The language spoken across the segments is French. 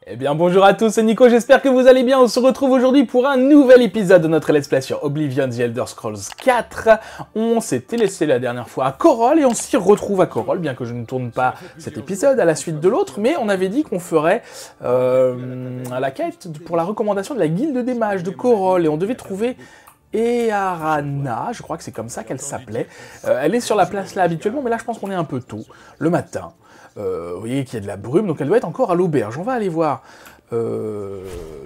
Eh bien bonjour à tous, c'est Nico, j'espère que vous allez bien. On se retrouve aujourd'hui pour un nouvel épisode de notre Let's Play sur Oblivion The Elder Scrolls 4. On s'était laissé la dernière fois à Chorol et on s'y retrouve à Chorol, bien que je ne tourne pas cet épisode à la suite de l'autre, mais on avait dit qu'on ferait la quête pour la recommandation de la guilde des mages de Chorol et on devait trouver Earana, je crois que c'est comme ça qu'elle s'appelait. Elle est sur la place là habituellement, mais là je pense qu'on est un peu tôt, le matin. Vous voyez qu'il y a de la brume, donc elle doit être encore à l'auberge. On va aller voir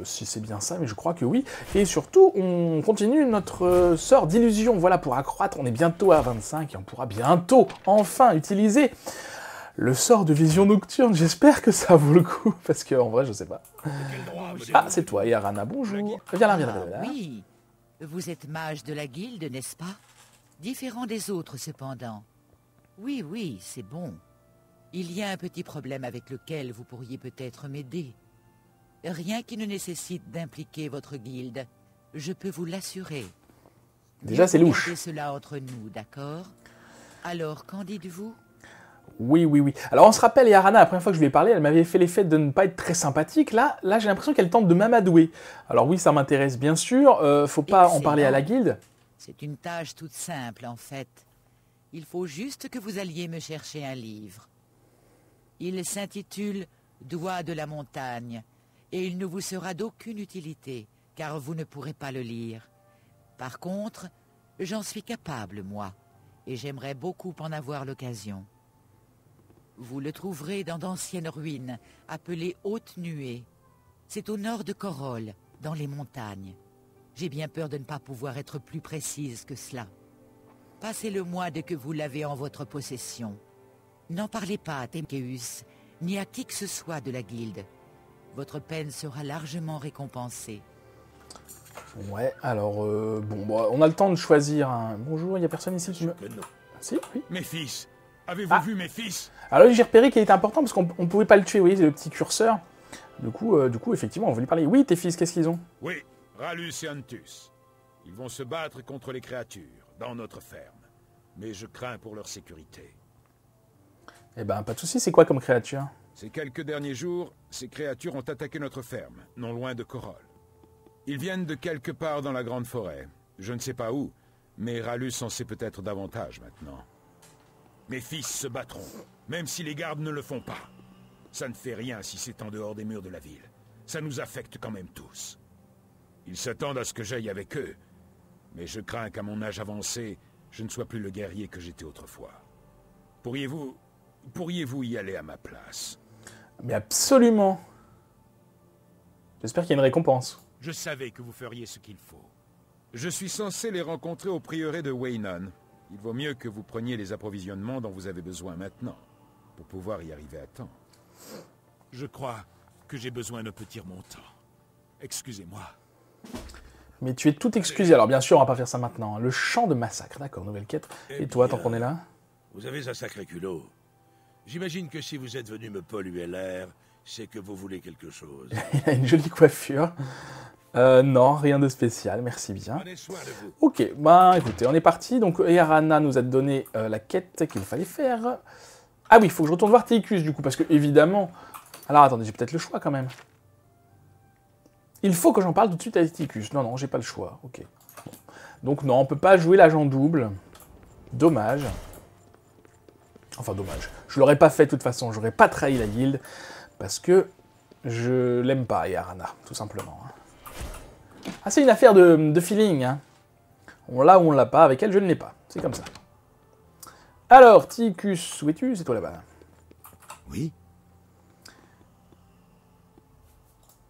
si c'est bien ça, mais je crois que oui. Et surtout, on continue notre sort d'illusion, voilà, pour accroître. On est bientôt à 25 et on pourra bientôt, enfin, utiliser le sort de vision nocturne. J'espère que ça vaut le coup, parce qu'en vrai, je sais pas. Ah, c'est toi, Earana, bonjour. Viens là, viens là, viens là. Oui, vous êtes mage de la guilde, n'est-ce pas? Différent des autres, cependant. Oui, oui, c'est bon. Il y a un petit problème avec lequel vous pourriez peut-être m'aider. Rien qui ne nécessite d'impliquer votre guilde. Je peux vous l'assurer. Déjà, c'est louche. Gardez cela entre nous, d'accord? Alors, qu'en dites-vous? Oui. Alors, on se rappelle, Earana, la première fois que je lui ai parlé, elle m'avait fait l'effet de ne pas être très sympathique. Là j'ai l'impression qu'elle tente de m'amadouer. Alors oui, ça m'intéresse bien sûr. Faut pas en parler à la guilde. C'est une tâche toute simple, en fait. Il faut juste que vous alliez me chercher un livre. Il s'intitule « Doigt de la montagne » et il ne vous sera d'aucune utilité, car vous ne pourrez pas le lire. Par contre, j'en suis capable, moi, et j'aimerais beaucoup en avoir l'occasion. Vous le trouverez dans d'anciennes ruines, appelées Haute Nuée. C'est au nord de Chorol, dans les montagnes. J'ai bien peur de ne pas pouvoir être plus précise que cela. Passez-le-moi dès que vous l'avez en votre possession. N'en parlez pas à Temkeus, ni à qui que ce soit de la guilde. Votre peine sera largement récompensée. Ouais, alors, on a le temps de choisir un... Bonjour, il n'y a personne ici qui me... Que non. Si, oui. Mes fils, avez-vous vu mes fils? Alors j'ai repéré qu'il était important parce qu'on ne pouvait pas le tuer, vous voyez, c'est le petit curseur. Du coup, effectivement, on va lui parler. Oui, tes fils, qu'est-ce qu'ils ont? Oui, Rallus et Antus. Ils vont se battre contre les créatures, dans notre ferme. Mais je crains pour leur sécurité. Eh ben, pas de soucis, c'est quoi comme créature? Ces quelques derniers jours, ces créatures ont attaqué notre ferme, non loin de Chorol. Ils viennent de quelque part dans la grande forêt. Je ne sais pas où, mais Rallus en sait peut-être davantage maintenant. Mes fils se battront, même si les gardes ne le font pas. Ça ne fait rien si c'est en dehors des murs de la ville. Ça nous affecte quand même tous. Ils s'attendent à ce que j'aille avec eux, mais je crains qu'à mon âge avancé, je ne sois plus le guerrier que j'étais autrefois. Pourriez-vous y aller à ma place? Mais absolument. J'espère qu'il y a une récompense. Je savais que vous feriez ce qu'il faut. Je suis censé les rencontrer au prieuré de Weynon. Il vaut mieux que vous preniez les approvisionnements dont vous avez besoin maintenant, pour pouvoir y arriver à temps. Je crois que j'ai besoin d'un petit remontant. Excusez-moi. Mais tu es tout excusé. Alors bien sûr, on va pas faire ça maintenant. Le champ de massacre, d'accord, nouvelle quête. Et toi, tant qu'on est là? Vous avez un sacré culot. J'imagine que si vous êtes venu me polluer l'air, c'est que vous voulez quelque chose. Il a une jolie coiffure. Non, rien de spécial, merci bien. Prenez soin de vous. Ok, ben écoutez, on est parti. Donc Earana nous a donné la quête qu'il fallait faire. Ah oui, il faut que je retourne voir Teicus du coup, parce que évidemment... Alors attendez, j'ai peut-être le choix quand même. Il faut que j'en parle tout de suite avec Teicus. Non, j'ai pas le choix. Ok. Bon. Donc non, on peut pas jouer l'agent double. Dommage. Enfin, dommage. Je l'aurais pas fait de toute façon. J'aurais pas trahi la guilde. Parce que je l'aime pas, Earana, tout simplement. Ah, c'est une affaire de feeling. Hein. On l'a ou on l'a pas. Avec elle, je ne l'ai pas. C'est comme ça. Alors, Teicus, où es-tu? C'est toi là-bas. Oui?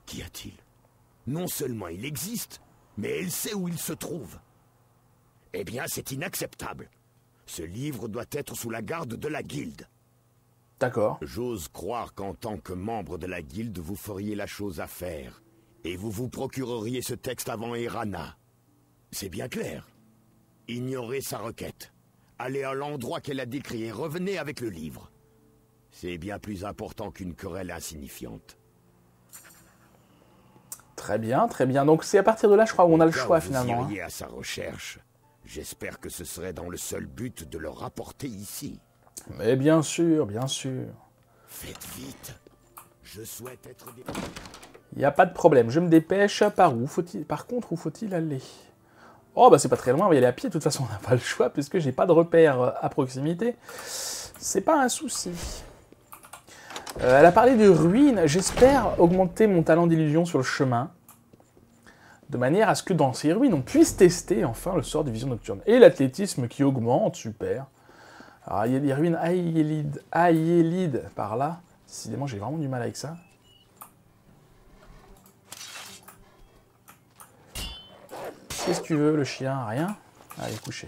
Qu'y a-t-il? Non seulement il existe, mais elle sait où il se trouve. Eh bien, c'est inacceptable. Ce livre doit être sous la garde de la guilde. D'accord. J'ose croire qu'en tant que membre de la guilde, vous feriez la chose à faire. Et vous vous procureriez ce texte avant Earana. C'est bien clair. Ignorez sa requête. Allez à l'endroit qu'elle a décrit et revenez avec le livre. C'est bien plus important qu'une querelle insignifiante. Très bien, très bien. Donc c'est à partir de là, je crois, où on a le choix finalement. Vous iriez à sa recherche. J'espère que ce serait dans le seul but de le rapporter ici. Mais bien sûr, bien sûr. Faites vite. Je souhaite être... Il n'y a pas de problème, je me dépêche. Par contre, où faut-il aller? Oh, bah c'est pas très loin, on va y aller à pied. De toute façon, on n'a pas le choix, puisque j'ai pas de repère à proximité. C'est pas un souci. Elle a parlé de ruines. J'espère augmenter mon talent d'illusion sur le chemin, de manière à ce que dans ces ruines, on puisse tester enfin le sort de vision nocturne. Et l'athlétisme qui augmente, super. Alors, il y a des ruines Ayélide par là. Décidément, j'ai vraiment du mal avec ça. Qu'est-ce que tu veux, le chien? Rien? Allez, coucher.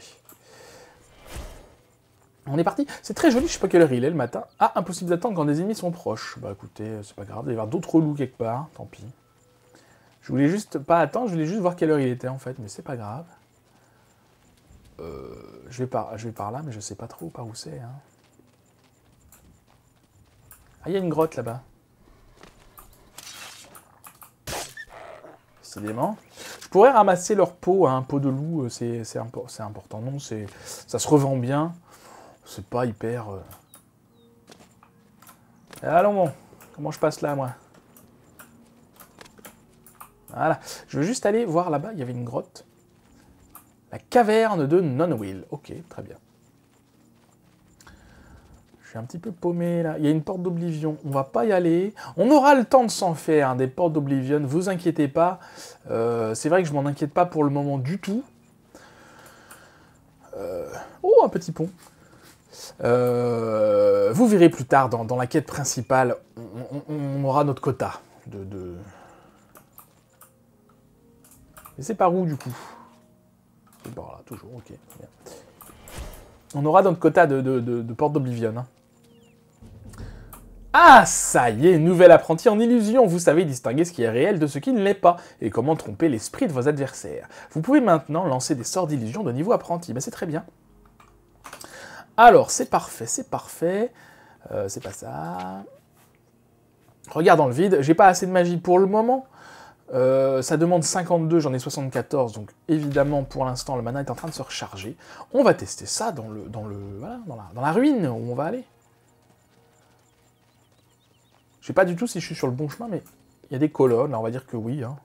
On est parti. C'est très joli, je sais pas quelle heure il est le matin. Ah, impossible d'attendre quand des ennemis sont proches. Bah écoutez, c'est pas grave, il va y avoir d'autres loups quelque part, tant pis. Je voulais juste pas attendre, je voulais juste voir quelle heure il était en fait, mais c'est pas grave. Je vais par là, mais je sais pas trop par où c'est. Hein. Ah, il y a une grotte là-bas. Décidément. Je pourrais ramasser leur peau, hein, peau de loup, c'est important. Non, ça se revend bien. C'est pas hyper... Allons bon, comment je passe là, moi? Voilà, je veux juste aller voir là-bas, il y avait une grotte. La caverne de Nonwill. Ok, très bien. Je suis un petit peu paumé là. Il y a une porte d'Oblivion. On va pas y aller. On aura le temps de s'en faire, hein, des portes d'Oblivion. Vous inquiétez pas. C'est vrai que je m'en inquiète pas pour le moment du tout. Oh, un petit pont. Vous verrez plus tard dans la quête principale. On aura notre quota de... Et c'est par où du coup? C'est par là, toujours, ok. Bien. On aura notre quota de portes d'Oblivion. Hein. Ah, ça y est, nouvel apprenti en illusion. Vous savez distinguer ce qui est réel de ce qui ne l'est pas, et comment tromper l'esprit de vos adversaires. Vous pouvez maintenant lancer des sorts d'illusion de niveau apprenti. Ben, c'est très bien. Alors, c'est parfait, c'est parfait. C'est pas ça. Regarde dans le vide. J'ai pas assez de magie pour le moment. Ça demande 52, j'en ai 74, donc évidemment pour l'instant le mana est en train de se recharger. On va tester ça dans la ruine où on va aller. Je sais pas du tout si je suis sur le bon chemin, mais il y a des colonnes, là on va dire que oui. Hein.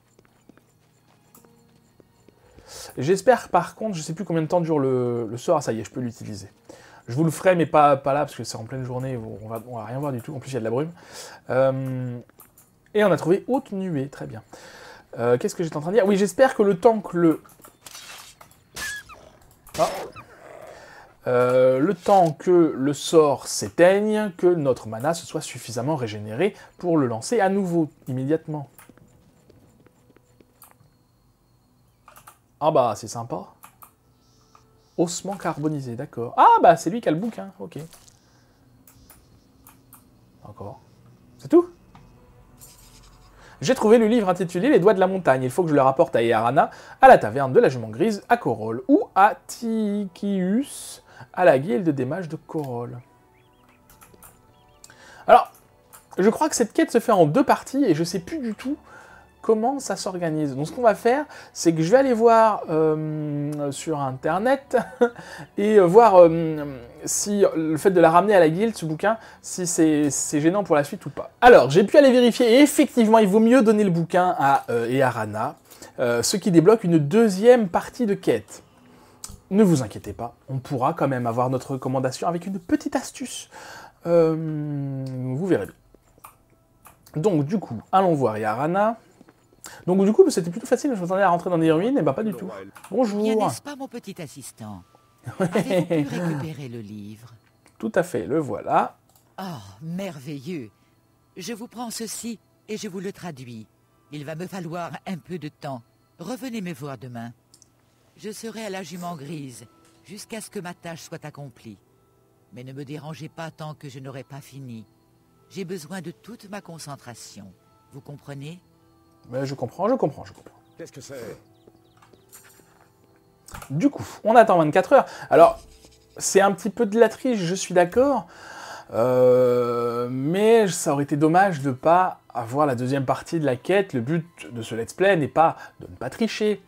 J'espère par contre, je sais plus combien de temps dure le sort, ah ça y est, je peux l'utiliser. Je vous le ferai, mais pas là, parce que c'est en pleine journée, on va rien voir du tout, en plus il y a de la brume. Et on a trouvé haute nuée, très bien. Qu'est-ce que j'étais en train de dire? Oui, j'espère que le temps que le temps que le sort s'éteigne, que notre mana se soit suffisamment régénéré pour le lancer à nouveau, immédiatement. Ah bah, c'est sympa. Ossement carbonisé, d'accord. Ah bah, c'est lui qui a le bouquin, ok. Encore. C'est tout? J'ai trouvé le livre intitulé Les Doigts de la Montagne. Il faut que je le rapporte à Earana, à la taverne de la Jument Grise, à Corol, ou à Tikius, à la guilde des mages de Corol. Alors, je crois que cette quête se fait en 2 parties, et je sais plus du tout comment ça s'organise. Donc ce qu'on va faire, c'est que je vais aller voir sur internet et voir si le fait de la ramener à la guilde, ce bouquin, si c'est gênant pour la suite ou pas. Alors, j'ai pu aller vérifier et effectivement, il vaut mieux donner le bouquin à Earana, ce qui débloque une 2e partie de quête. Ne vous inquiétez pas, on pourra quand même avoir notre recommandation avec une petite astuce. Vous verrez bien. Donc du coup, allons voir Earana. Donc du coup, c'était plutôt facile, je m'attendais à rentrer dans des ruines, et bah pas du tout. Bonjour. Bien, n'est-ce pas, mon petit assistant? Avez-vous pu récupérer le livre? Tout à fait, le voilà. Oh, merveilleux. Je vous prends ceci et je vous le traduis. Il va me falloir un peu de temps. Revenez me voir demain. Je serai à la Jument Grise, jusqu'à ce que ma tâche soit accomplie. Mais ne me dérangez pas tant que je n'aurai pas fini. J'ai besoin de toute ma concentration. Vous comprenez? Mais je comprends. Qu'est-ce que c'est? Du coup, on attend 24 heures. Alors, c'est un petit peu de la triche, je suis d'accord. Mais ça aurait été dommage de ne pas avoir la 2e partie de la quête. Le but de ce let's play n'est pas de ne pas tricher.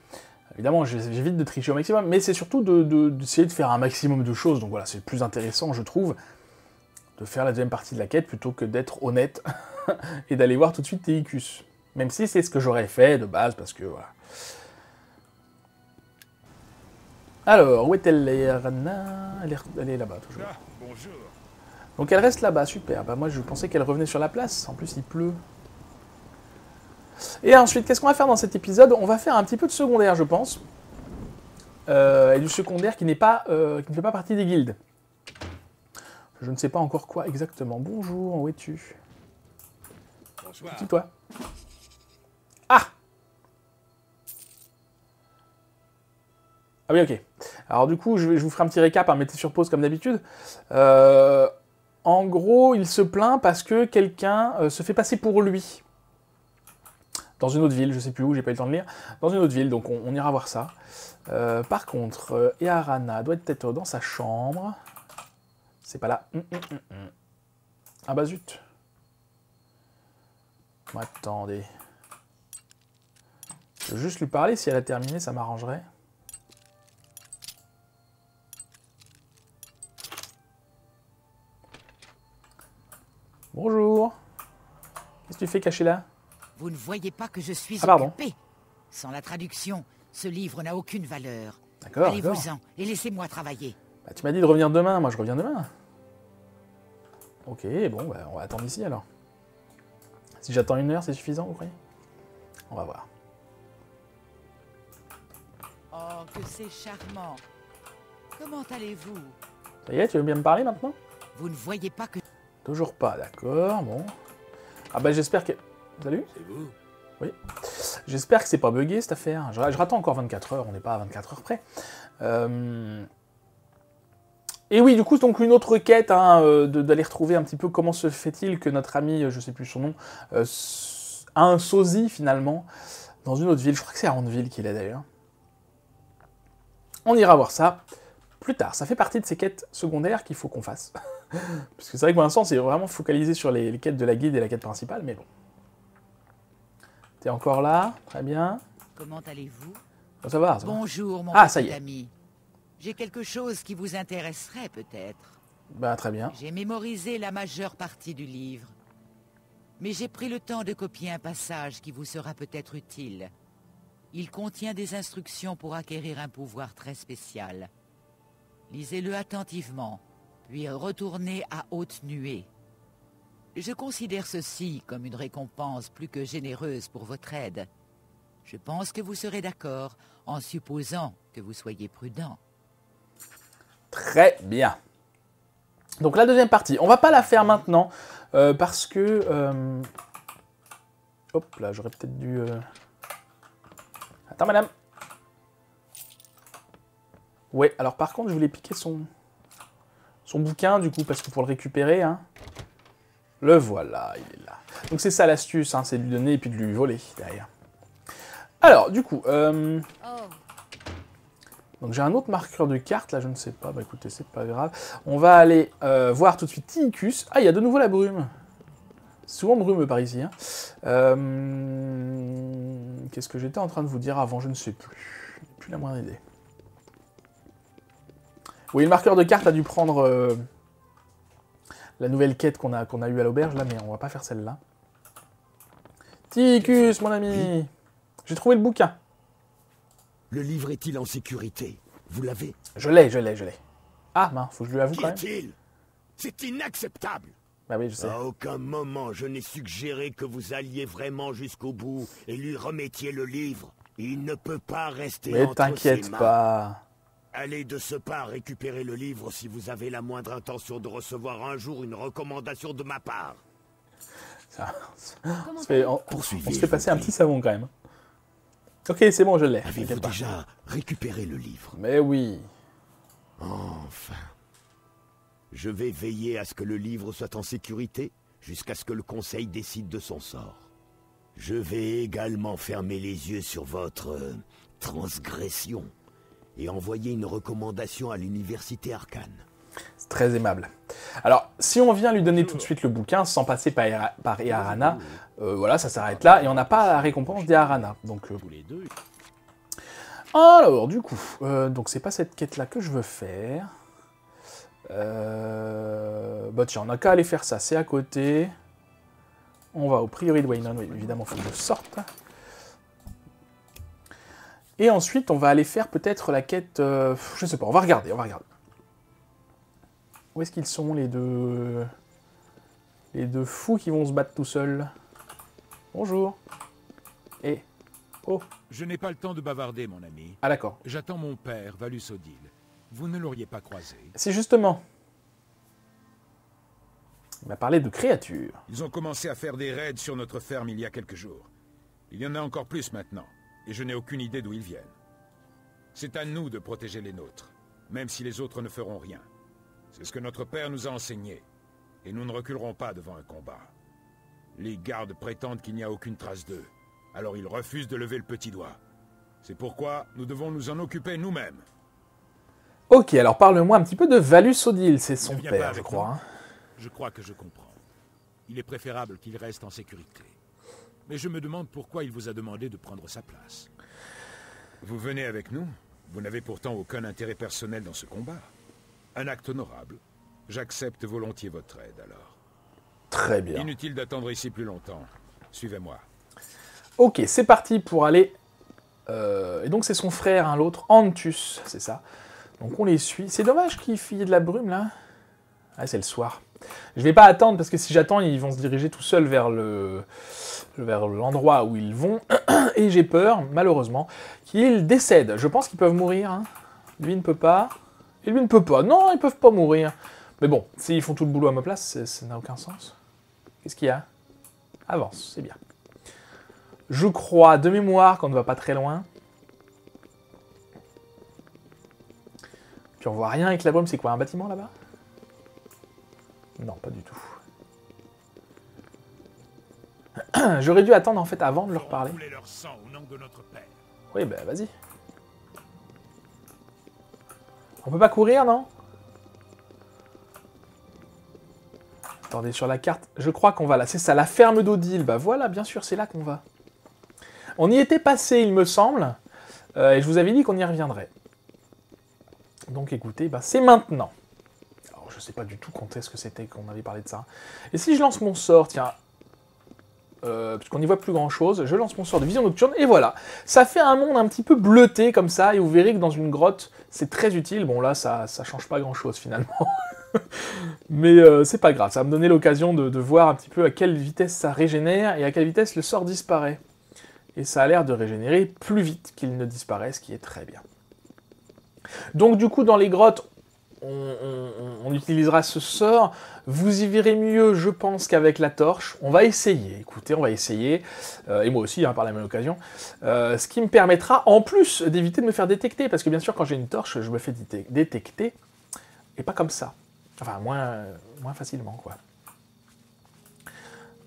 Évidemment, j'évite de tricher au maximum, mais c'est surtout d'essayer de faire un maximum de choses. Donc voilà, c'est le plus intéressant, je trouve. de faire la deuxième partie de la quête plutôt que d'être honnête et d'aller voir tout de suite Teicus. Même si c'est ce que j'aurais fait de base, parce que voilà. Alors, où est-elle, Erana? Elle est là-bas, toujours. Ah, bonjour. Donc elle reste là-bas, super. Bah moi je pensais qu'elle revenait sur la place, en plus il pleut. Et ensuite, qu'est-ce qu'on va faire dans cet épisode? On va faire un petit peu de secondaire, je pense. Et du secondaire qui ne fait pas partie des guildes. Je ne sais pas encore quoi exactement. Bonjour, où es-tu? Bonsoir. Petit toi. Ah! Ah oui, ok. Alors du coup, je vous ferai un petit récap, hein, mettez sur pause comme d'habitude. En gros, il se plaint parce que quelqu'un se fait passer pour lui. Dans une autre ville, je sais plus où, j'ai pas eu le temps de lire. Dans une autre ville, donc on ira voir ça. Par contre, Earana doit être dans sa chambre. C'est pas là. Ah bah zut. Attendez. Je veux juste lui parler, si elle a terminé, ça m'arrangerait. Bonjour. Qu'est-ce que tu fais caché là? Vous ne voyez pas que je suis pardon. occupé. Sans la traduction, ce livre n'a aucune valeur. D'accord, Allez-vous-en et laissez-moi travailler. Bah, tu m'as dit de revenir demain, moi je reviens demain. Ok, bon, bah, on va attendre ici alors. Si j'attends 1 heure, c'est suffisant, vous croyez? On va voir. Oh, que c'est charmant. Comment allez-vous? Ça y est, tu veux bien me parler maintenant? Vous ne voyez pas que... Toujours pas, d'accord, bon. Ah bah j'espère que... Salut? C'est vous? Oui. J'espère que c'est pas bugué cette affaire. Je rattends encore 24 heures, on n'est pas à 24 heures près. Et oui, du coup, donc une autre quête, hein, d'aller retrouver un petit peu comment se fait-il que notre ami, je sais plus son nom, a un sosie finalement, dans une autre ville. Je crois que c'est à Randeville qu'il est d'ailleurs. On ira voir ça plus tard. Ça fait partie de ces quêtes secondaires qu'il faut qu'on fasse. Parce que c'est vrai que pour l'instant, c'est vraiment focalisé sur les quêtes de la guilde et la quête principale, mais bon. T'es encore là? Très bien. Comment allez-vous? Oh, ça va, ça va. Bonjour, mon ça y petit est. ami. J'ai quelque chose qui vous intéresserait peut-être. Bah, très bien. J'ai mémorisé la majeure partie du livre. Mais j'ai pris le temps de copier un passage qui vous sera peut-être utile. Il contient des instructions pour acquérir un pouvoir très spécial. Lisez-le attentivement, puis retournez à haute nuée. Je considère ceci comme une récompense plus que généreuse pour votre aide. Je pense que vous serez d'accord, en supposant que vous soyez prudent. Très bien. Donc la deuxième partie, on va pas la faire maintenant, parce que... Hop là, j'aurais peut-être dû... Attends, madame. Ouais, alors par contre, je voulais piquer son bouquin, du coup, parce qu'il faut le récupérer, hein. Le voilà, il est là. Donc c'est ça l'astuce, hein, c'est de lui donner et puis de lui voler derrière. Alors, du coup... Donc j'ai un autre marqueur de carte, là je ne sais pas, bah écoutez, c'est pas grave. On va aller voir tout de suite Teicus. Ah, il y a de nouveau la brume. Souvent brumeux par ici. Hein. Qu'est-ce que j'étais en train de vous dire avant? Je ne sais plus. Plus la moindre idée. Oui, le marqueur de carte a dû prendre la nouvelle quête qu'on a eue à l'auberge, là, mais on va pas faire celle-là. Teicus, mon ami. J'ai trouvé le bouquin. Le livre est-il en sécurité? Vous l'avez? Je l'ai. Ah, mince, faut que je lui avoue Qu'y quand même. a-t-il? C'est inacceptable! Bah oui, je sais. À aucun moment je n'ai suggéré que vous alliez vraiment jusqu'au bout et lui remettiez le livre. Il ne peut pas rester Mais entre ses t'inquiète mains. pas. Allez de ce pas récupérer le livre si vous avez la moindre intention de recevoir un jour une recommandation de ma part. On se fait passer un prie. petit savon quand même. Ok, c'est bon, je l'ai. Avez-vous t'inquiète pas. déjà récupéré le livre? Mais oui. Enfin. Je vais veiller à ce que le livre soit en sécurité jusqu'à ce que le conseil décide de son sort. Je vais également fermer les yeux sur votre transgression et envoyer une recommandation à l'université Arcane. C'est très aimable. Alors, si on vient lui donner tout de suite le bouquin sans passer par Earana, voilà, ça s'arrête là et on n'a pas la récompense d'Earana. Donc, alors, du coup, donc c'est pas cette quête-là que je veux faire. Bah tiens, on n'a qu'à aller faire ça, c'est à côté. On va au prieuré de Waynon, oui, évidemment, il faut que je sorte. Et ensuite, on va aller faire peut-être la quête... je sais pas, on va regarder, Où est-ce qu'ils sont, les deux... Les deux fous qui vont se battre tout seuls? Bonjour. Et... Oh. Je n'ai pas le temps de bavarder, mon ami. Ah d'accord. J'attends mon père, Valus Odile. Vous ne l'auriez pas croisé. C'est justement... Il m'a parlé de créatures. Ils ont commencé à faire des raids sur notre ferme il y a quelques jours. Il y en a encore plus maintenant, et je n'ai aucune idée d'où ils viennent. C'est à nous de protéger les nôtres, même si les autres ne feront rien. C'est ce que notre père nous a enseigné, et nous ne reculerons pas devant un combat. Les gardes prétendent qu'il n'y a aucune trace d'eux, alors ils refusent de lever le petit doigt. C'est pourquoi nous devons nous en occuper nous-mêmes. Ok, alors parle-moi un petit peu de Valus Odile, c'est son père, je crois. Hein. Je crois que je comprends. Il est préférable qu'il reste en sécurité. Mais je me demande pourquoi il vous a demandé de prendre sa place. Vous venez avec nous? Vous n'avez pourtant aucun intérêt personnel dans ce combat. Un acte honorable. J'accepte volontiers votre aide, alors. Très bien. Inutile d'attendre ici plus longtemps. Suivez-moi. Ok, c'est parti pour aller... Et donc c'est son frère, hein, l'autre, Antus, c'est ça. Donc on les suit. C'est dommage qu'il y ait de la brume, là. Ah, c'est le soir. Je vais pas attendre, parce que si j'attends, ils vont se diriger tout seuls vers l'endroit où ils vont. Et j'ai peur, malheureusement, qu'ils décèdent. Je pense qu'ils peuvent mourir. Hein. Lui ne peut pas. Et lui ne peut pas. Non, ils peuvent pas mourir. Mais bon, s'ils font tout le boulot à ma place, ça n'a aucun sens. Qu'est-ce qu'il y a? Avance, c'est bien. Je crois, de mémoire, qu'on ne va pas très loin. Puis on voit rien avec la brume. C'est quoi, un bâtiment là-bas? Non, pas du tout. J'aurais dû attendre en fait avant de leur parler. Oui, bah vas-y. On peut pas courir, non? Attendez, sur la carte, je crois qu'on va là. C'est ça, la ferme d'Odile. Bah voilà, bien sûr, c'est là qu'on va. On y était passé, il me semble. Et je vous avais dit qu'on y reviendrait. Donc écoutez, bah, c'est maintenant. Je sais pas du tout quand est-ce que c'était qu'on avait parlé de ça. Et si je lance mon sort, tiens, parce qu'on n'y voit plus grand-chose, je lance mon sort de vision nocturne, et voilà. Ça fait un monde un petit peu bleuté comme ça, et vous verrez que dans une grotte, c'est très utile. Bon là, ça change pas grand-chose finalement. Mais c'est pas grave, ça va me donner l'occasion de voir un petit peu à quelle vitesse ça régénère, et à quelle vitesse le sort disparaît. Et ça a l'air de régénérer plus vite qu'il ne disparaît, ce qui est très bien. Donc du coup, dans les grottes, on utilisera ce sort. Vous y verrez mieux, je pense, qu'avec la torche. On va essayer, écoutez, on va essayer. Et moi aussi, hein, par la même occasion. Ce qui me permettra, en plus, d'éviter de me faire détecter. Parce que bien sûr, quand j'ai une torche, je me fais détecter. Et pas comme ça. Enfin, moins facilement, quoi.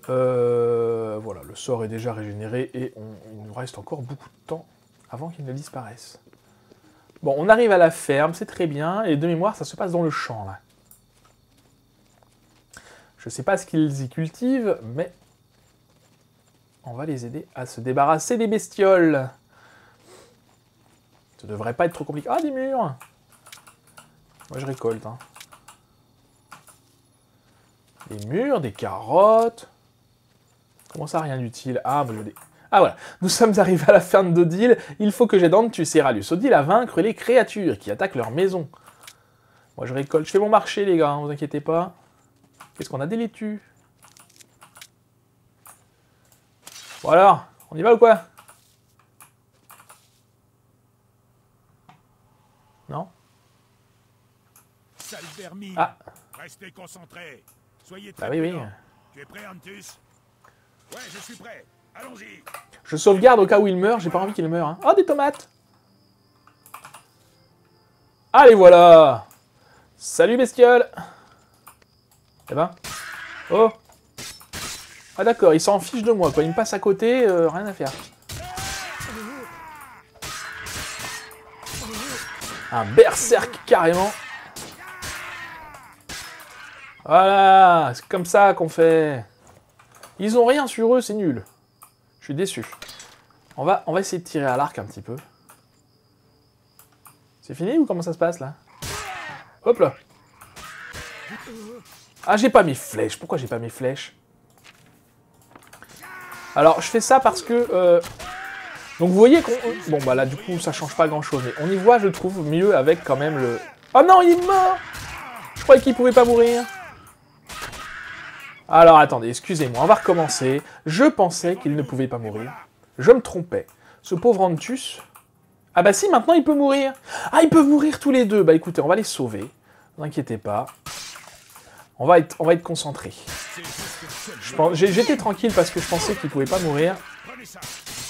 Voilà, le sort est déjà régénéré. Et il nous reste encore beaucoup de temps avant qu'il ne disparaisse. Bon, on arrive à la ferme, c'est très bien, et de mémoire, ça se passe dans le champ, là. Je sais pas ce qu'ils y cultivent, mais on va les aider à se débarrasser des bestioles. Ça devrait pas être trop compliqué. Ah, des murs! Moi, je récolte, hein. Des murs, des carottes... Comment ça, rien d'utile? Ah, bah, Ah voilà, nous sommes arrivés à la ferme d'Odile, il faut que j'aide Antus et Ralus Odile à vaincre les créatures qui attaquent leur maison. Moi je récolte, je fais mon marché les gars, hein, vous inquiétez pas. Qu'est-ce qu'on a des laitues? Bon alors, on y va ou quoi? Non? Ah. Restez concentrés. Soyez très oui. Tu es prêt, Antus? Ouais, je suis prêt. Allons-y. Je sauvegarde au cas où il meurt, j'ai pas envie qu'il meure. Hein. Oh, des tomates! Allez, voilà! Salut, bestiole! Eh ben... Oh! Ah d'accord, il s'en fiche de moi, quoi. Il me passe à côté, rien à faire. Un berserk, carrément. Voilà! C'est comme ça qu'on fait. Ils ont rien sur eux, c'est nul. Je suis déçu. On va essayer de tirer à l'arc un petit peu. C'est fini ou comment ça se passe là? Hop là. Ah, j'ai pas mes flèches. Pourquoi j'ai pas mes flèches? Alors, je fais ça parce que... Donc, vous voyez qu'on... Bon, bah là, du coup, ça change pas grand-chose. Mais on y voit, je trouve, mieux avec quand même le... Oh non, il est mort! Je croyais qu'il pouvait pas mourir. Alors, attendez, excusez-moi, on va recommencer. Je pensais qu'il ne pouvait pas mourir. Je me trompais. Ce pauvre Antus... Ah bah si, maintenant il peut mourir. Ah, ils peuvent mourir tous les deux. Bah écoutez, on va les sauver. Ne vous inquiétez pas. On va être concentrés. J'étais tranquille parce que je pensais qu'il pouvait pas mourir.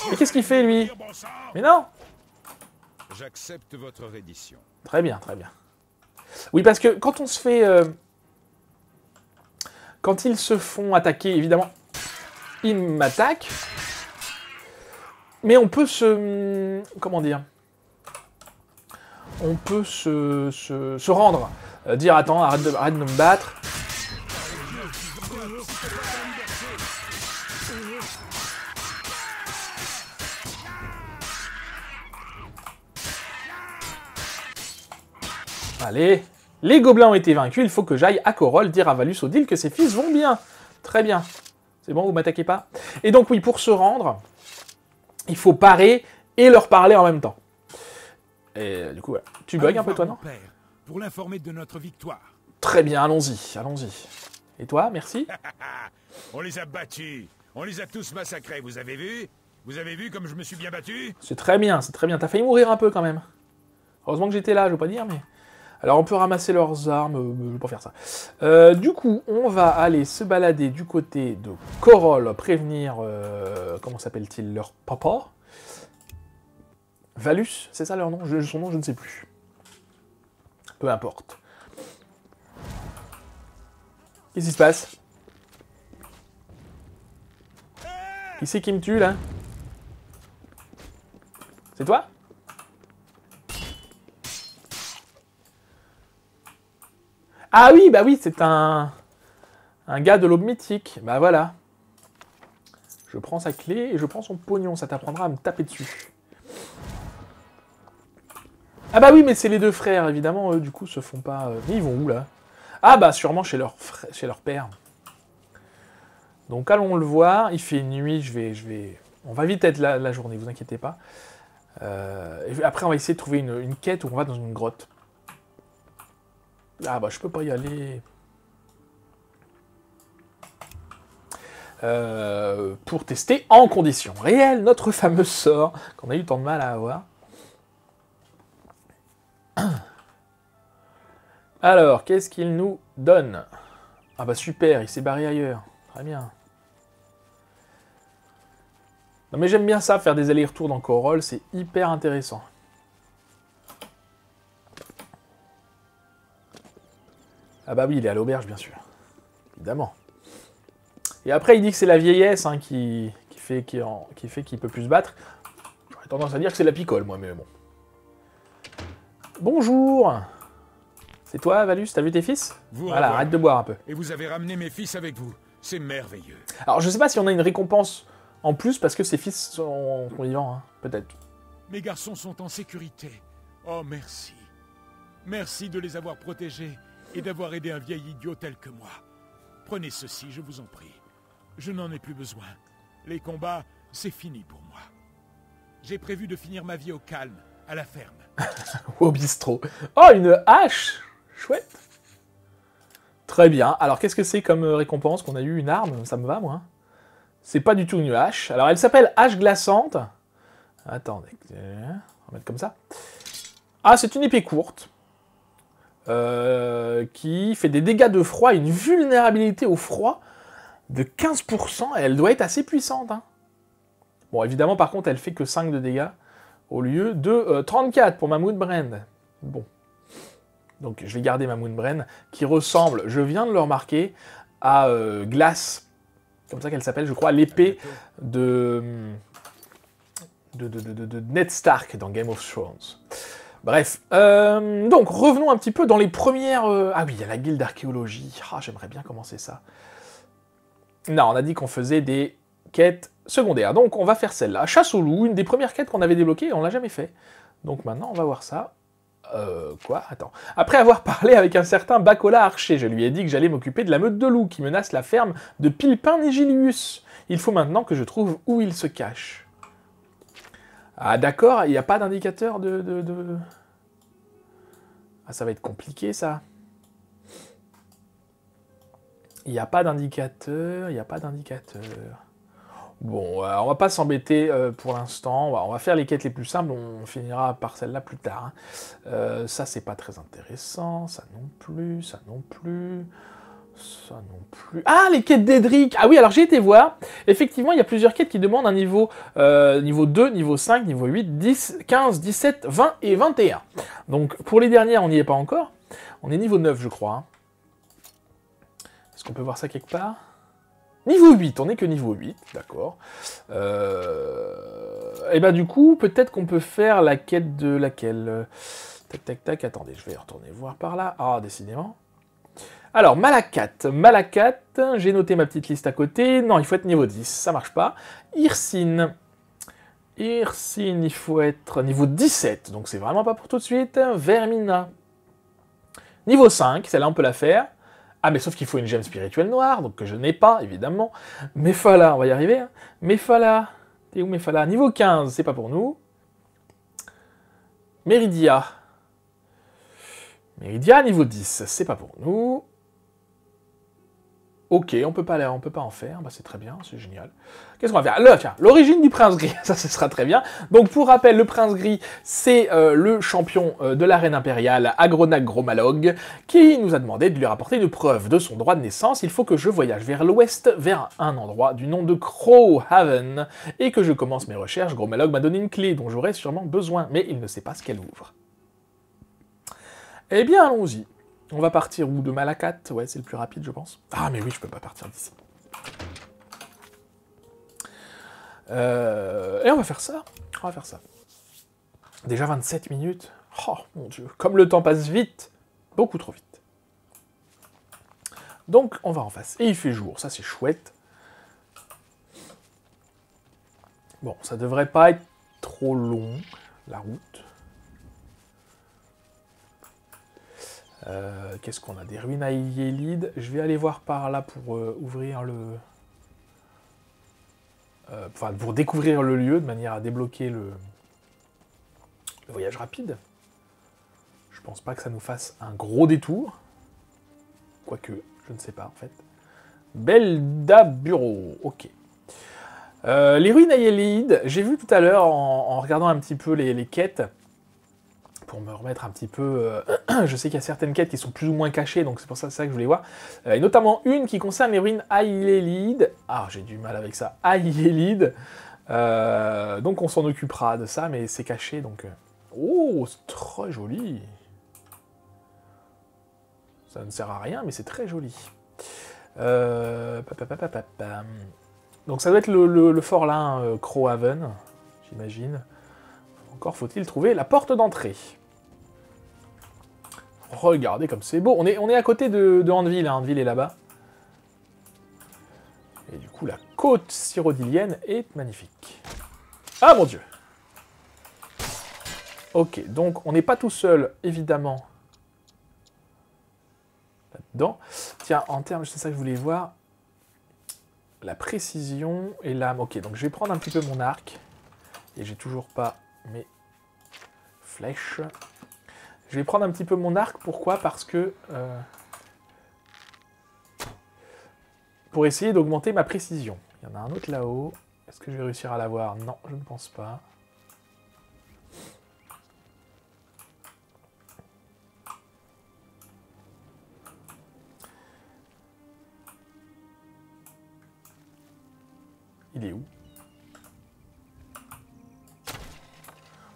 Mais qu'est-ce qu'il fait, lui? Mais non! J'accepte votre reddition. Très bien, très bien. Oui, parce que quand on se fait... Quand ils se font attaquer, évidemment, ils m'attaquent. Mais on peut se... Comment dire? On peut se rendre. Dire, attends, arrête de me battre. Allez, les gobelins ont été vaincus, il faut que j'aille à Chorol dire à Valus Odile que ses fils vont bien. Très bien. C'est bon, vous m'attaquez pas? Et donc oui, pour se rendre, il faut parer et leur parler en même temps. Et du coup, ouais. Tu bugs un peu toi, non? Père, pour l'informer de notre victoire. Très bien, allons-y, allons-y. Et toi, merci? On les a battus. On les a tous massacrés, vous avez vu? Vous avez vu comme je me suis bien battu? C'est très bien, c'est très bien. T'as failli mourir un peu quand même. Heureusement que j'étais là, je veux pas dire, mais... Alors, on peut ramasser leurs armes, je vais pas faire ça. Du coup, on va aller se balader du côté de Chorol, prévenir... comment s'appelle-t-il? Leur papa? Valus, c'est ça leur nom? Son nom, je ne sais plus. Peu importe. Qu'est-ce qui se passe? Qui c'est qui me tue, là? C'est toi? Ah oui, bah oui, c'est un gars de l'aube mythique. Bah voilà. Je prends sa clé et je prends son pognon. Ça t'apprendra à me taper dessus. Ah bah oui, mais c'est les deux frères, évidemment, eux, du coup, se font pas... Mais ils vont où, là? Ah bah, sûrement chez leur père. Donc, allons le voir. Il fait nuit, je vais... On va vite être la journée, vous inquiétez pas. Et après, on va essayer de trouver une quête où on va dans une grotte. Ah bah, je peux pas y aller. Pour tester en conditions réelles notre fameux sort qu'on a eu tant de mal à avoir. Alors, qu'est-ce qu'il nous donne? Ah bah super, il s'est barré ailleurs. Très bien. Non mais j'aime bien ça, faire des allers-retours dans Chorol, c'est hyper intéressant. Ah bah oui, il est à l'auberge, bien sûr. Évidemment. Et après, il dit que c'est la vieillesse hein, qui fait qu'il peut plus se battre. J'aurais tendance à dire que c'est la picole, moi, mais bon. Bonjour. C'est toi, Valus? T'as vu tes fils? Voilà, arrête de boire un peu. Et vous avez ramené mes fils avec vous. C'est merveilleux. Alors, je sais pas si on a une récompense en plus parce que ses fils sont vivants, hein. Peut-être. Mes garçons sont en sécurité. Oh, merci. Merci de les avoir protégés et d'avoir aidé un vieil idiot tel que moi. Prenez ceci, je vous en prie. Je n'en ai plus besoin. Les combats, c'est fini pour moi. J'ai prévu de finir ma vie au calme, à la ferme. Au bistrot. Oh, une hache! Chouette. Très bien. Alors, qu'est-ce que c'est comme récompense qu'on a eu? Une arme? Ça me va, moi. C'est pas du tout une hache. Alors, elle s'appelle hache glaçante. Attendez. On va mettre comme ça. Ah, c'est une épée courte. Qui fait des dégâts de froid et une vulnérabilité au froid de 15%. Elle doit être assez puissante. Hein. Bon, évidemment, par contre, elle fait que 5 de dégâts au lieu de 34 pour ma Moonbrand. Bon. Donc, je vais garder ma Moonbrand qui ressemble, je viens de le remarquer, à Glace. Comme ça qu'elle s'appelle, je crois, l'épée de Ned Stark dans Game of Thrones. Bref, donc revenons un petit peu dans les premières... Ah oui, il y a la guilde d'archéologie. Ah, j'aimerais bien commencer ça. Non, on a dit qu'on faisait des quêtes secondaires. Donc on va faire celle-là. Chasse au loup, une des premières quêtes qu'on avait débloquées, et on l'a jamais fait. Donc maintenant, on va voir ça. Quoi? Attends. Après avoir parlé avec un certain Bacola Archer, je lui ai dit que j'allais m'occuper de la meute de loups qui menace la ferme de Pilpin Nigilius. Il faut maintenant que je trouve où il se cache. Ah d'accord, il n'y a pas d'indicateur de... Ah, ça va être compliqué, ça. Il n'y a pas d'indicateur, il n'y a pas d'indicateur. Bon, on va pas s'embêter pour l'instant. On va faire les quêtes les plus simples. On finira par celle-là plus tard. Hein. Ça, c'est pas très intéressant. Ça non plus. Ça non plus. Ça non plus. Ah, les quêtes d'Edric. Ah oui, alors j'ai été voir. Effectivement, il y a plusieurs quêtes qui demandent un niveau, niveau 2, niveau 5, niveau 8, 10, 15, 17, 20 et 21. Donc, pour les dernières, on n'y est pas encore. On est niveau 9, je crois. Hein. Est-ce qu'on peut voir ça quelque part ? Niveau 8, on n'est que niveau 8, d'accord. Et ben du coup, peut-être qu'on peut faire la quête de laquelle... Tac, tac, tac, attendez, je vais retourner voir par là. Ah, décidément. Alors, Malakat, j'ai noté ma petite liste à côté. Non, il faut être niveau 10, ça marche pas. Hirsine, il faut être niveau 17, donc c'est vraiment pas pour tout de suite. Vermina, niveau 5, celle-là on peut la faire. Ah, mais sauf qu'il faut une gemme spirituelle noire, donc que je n'ai pas, évidemment. Mephala, on va y arriver. Hein. Mephala, t'es où Mephala? Niveau 15, c'est pas pour nous. Meridia, niveau 10, c'est pas pour nous. Ok, on peut pas en faire, bah c'est très bien, c'est génial. Qu'est-ce qu'on va faire? Là, tiens, l'origine du Prince Gris, ça ce sera très bien. Donc pour rappel, le Prince Gris, c'est le champion de l'arène impériale, Agronach Gromalog, qui nous a demandé de lui rapporter une preuve de son droit de naissance. Il faut que je voyage vers l'ouest, vers un endroit du nom de Crowhaven, et que je commence mes recherches. Gromalog m'a donné une clé dont j'aurai sûrement besoin, mais il ne sait pas ce qu'elle ouvre. Eh bien, allons-y. On va partir où? De Malakat? Ouais, c'est le plus rapide, je pense. Ah, mais oui, je peux pas partir d'ici. Et on va faire ça. Déjà 27 minutes. Oh, mon Dieu. Comme le temps passe vite. Beaucoup trop vite. Donc, on va en face. Et il fait jour. Ça, c'est chouette. Bon, ça devrait pas être trop long, la route. Qu'est-ce qu'on a? Des ruines à Yélide. Je vais aller voir par là pour ouvrir le... Enfin, pour découvrir le lieu, de manière à débloquer le voyage rapide. Je pense pas que ça nous fasse un gros détour. Quoique, je ne sais pas, en fait. Belda Bureau, ok. Les ruines à Yélide, j'ai vu tout à l'heure, en regardant un petit peu les quêtes, pour me remettre un petit peu... je sais qu'il y a certaines quêtes qui sont plus ou moins cachées, donc c'est pour ça que je voulais voir. Et notamment une qui concerne les ruines Aïlélide. Ah, j'ai du mal avec ça. Aïlélide. Donc on s'en occupera de ça, mais c'est caché, donc... Oh, c'est très joli. Ça ne sert à rien, mais c'est très joli. Donc ça doit être le fort là, hein, Crowhaven, j'imagine. Encore faut-il trouver la porte d'entrée. Regardez comme c'est beau. On est à côté de Andeville, hein. Andeville est là-bas. Et du coup, la côte cyrodiilienne est magnifique. Ah mon Dieu! Ok, donc on n'est pas tout seul, évidemment, là-dedans. Tiens, en termes, c'est ça que je voulais voir. La précision et l'âme. Ok, donc je vais prendre un petit peu mon arc. Et j'ai toujours pas mes flèches. Je vais prendre un petit peu mon arc. Pourquoi? Parce que... pour essayer d'augmenter ma précision. Il y en a un autre là-haut. Est-ce que je vais réussir à l'avoir? Non, je ne pense pas. Il est où?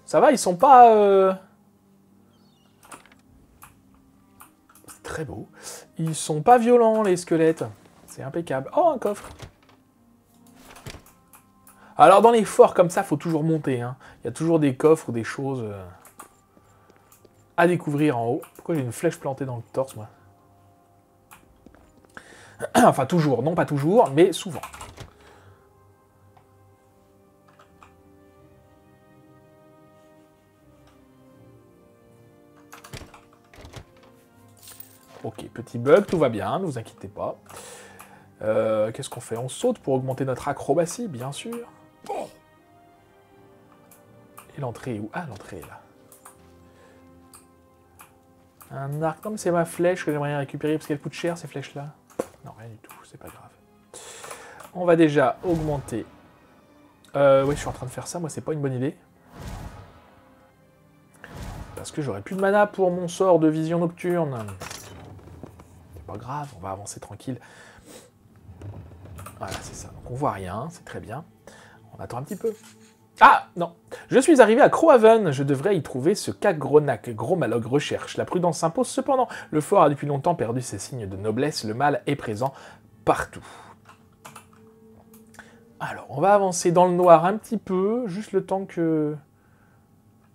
Ça va, ils sont pas... C'est très beau. Ils sont pas violents, les squelettes. C'est impeccable. Oh, un coffre. Alors, dans les forts comme ça, faut toujours monter. Hein. Il y a toujours des coffres ou des choses à découvrir en haut. Pourquoi j'ai une flèche plantée dans le torse, moi? Enfin, toujours. Non, pas toujours, mais souvent. Ok, petit bug, tout va bien, ne vous inquiétez pas. Qu'est-ce qu'on fait? On saute pour augmenter notre acrobatie, bien sûr. Et l'entrée est où? Ah, l'entrée est là. Un arc. Non, mais c'est ma flèche que j'aimerais bien récupérer parce qu'elle coûte cher, ces flèches-là. Non, rien du tout, c'est pas grave. On va déjà augmenter. Oui, je suis en train de faire ça, moi, c'est pas une bonne idée. Parce que j'aurais plus de mana pour mon sort de vision nocturne. C'est pas grave, on va avancer tranquille. Voilà, c'est ça. Donc on voit rien, c'est très bien. On attend un petit peu. Ah, non. Je suis arrivé à Crowhaven. Je devrais y trouver ce qu'Agronak, Gros Malog recherche. La prudence s'impose cependant. Le fort a depuis longtemps perdu ses signes de noblesse. Le mal est présent partout. Alors, on va avancer dans le noir un petit peu. Juste le temps que...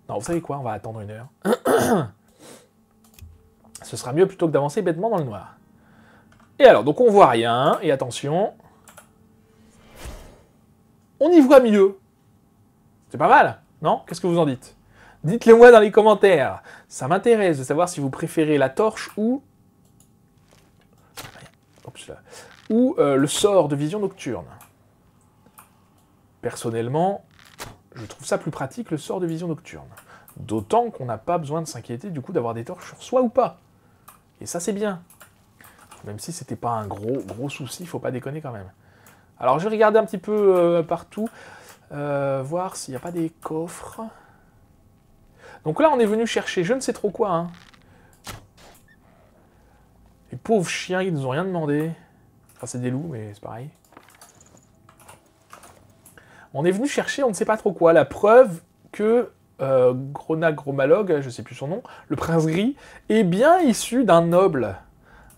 Non, vous savez quoi? On va attendre 1 heure. Ce sera mieux plutôt que d'avancer bêtement dans le noir. Et alors, donc on voit rien. Et attention... On y voit mieux. C'est pas mal, non? Qu'est-ce que vous en dites? Dites-le moi dans les commentaires. Ça m'intéresse de savoir si vous préférez la torche ou... Oups, là. Ou le sort de vision nocturne. Personnellement, je trouve ça plus pratique, le sort de vision nocturne. D'autant qu'on n'a pas besoin de s'inquiéter du coup d'avoir des torches sur soi ou pas. Et ça, c'est bien. Même si c'était pas un gros souci, faut pas déconner quand même. Alors, je vais regarder un petit peu partout, voir s'il n'y a pas des coffres. Donc là, on est venu chercher je ne sais trop quoi. Hein. Les pauvres chiens, ils nous ont rien demandé. Enfin, c'est des loups, mais c'est pareil. On est venu chercher on ne sait pas trop quoi. La preuve que Grona Gromalog, je ne sais plus son nom, le prince gris, est bien issu d'un noble.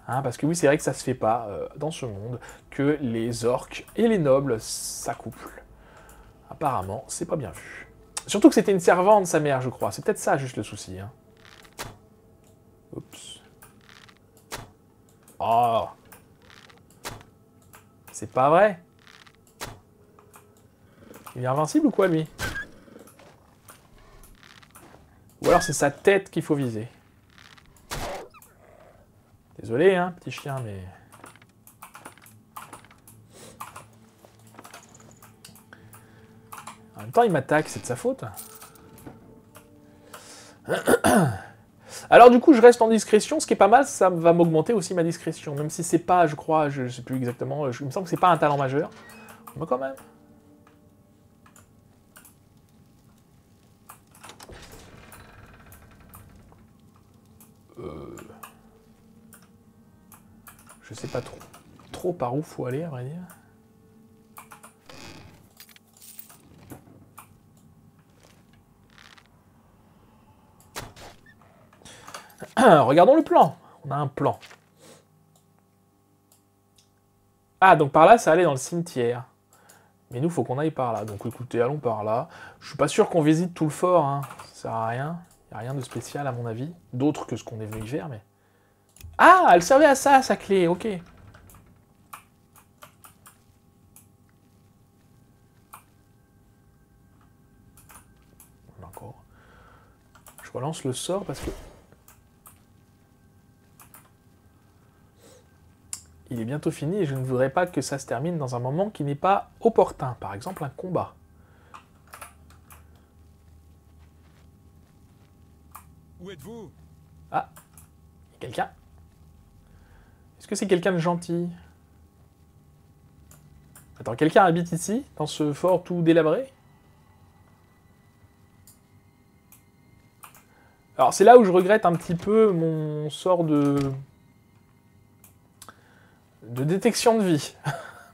Hein, parce que oui, c'est vrai que ça se fait pas dans ce monde que les orques et les nobles s'accouplent. Apparemment, c'est pas bien vu. Surtout que c'était une servante, sa mère, je crois. C'est peut-être ça, juste le souci. Hein. Oups. Oh. C'est pas vrai. Il est invincible ou quoi, lui? Ou alors c'est sa tête qu'il faut viser. Désolé, hein, petit chien, mais... En même temps, il m'attaque, c'est de sa faute. Alors du coup, je reste en discrétion, ce qui est pas mal, ça va m'augmenter aussi ma discrétion. Même si c'est pas, je crois, je sais plus exactement, il me semble que c'est pas un talent majeur. Mais quand même. Je sais pas trop par où faut aller, à vrai dire. Regardons le plan. On a un plan. Ah, donc par là, ça allait dans le cimetière. Mais nous, faut qu'on aille par là. Donc écoutez, allons par là. Je suis pas sûr qu'on visite tout le fort. Hein. Ça sert à rien. Il n'y a rien de spécial, à mon avis. D'autre que ce qu'on est venu y faire, mais... Ah, elle servait à ça, sa clé. Ok. Encore. Je relance le sort parce que... Il est bientôt fini et je ne voudrais pas que ça se termine dans un moment qui n'est pas opportun. Par exemple, un combat. Où êtes-vous? Ah, il y a quelqu'un. Est-ce que c'est quelqu'un de gentil? Attends, quelqu'un habite ici, dans ce fort tout délabré? Alors, c'est là où je regrette un petit peu mon sort de détection de vie,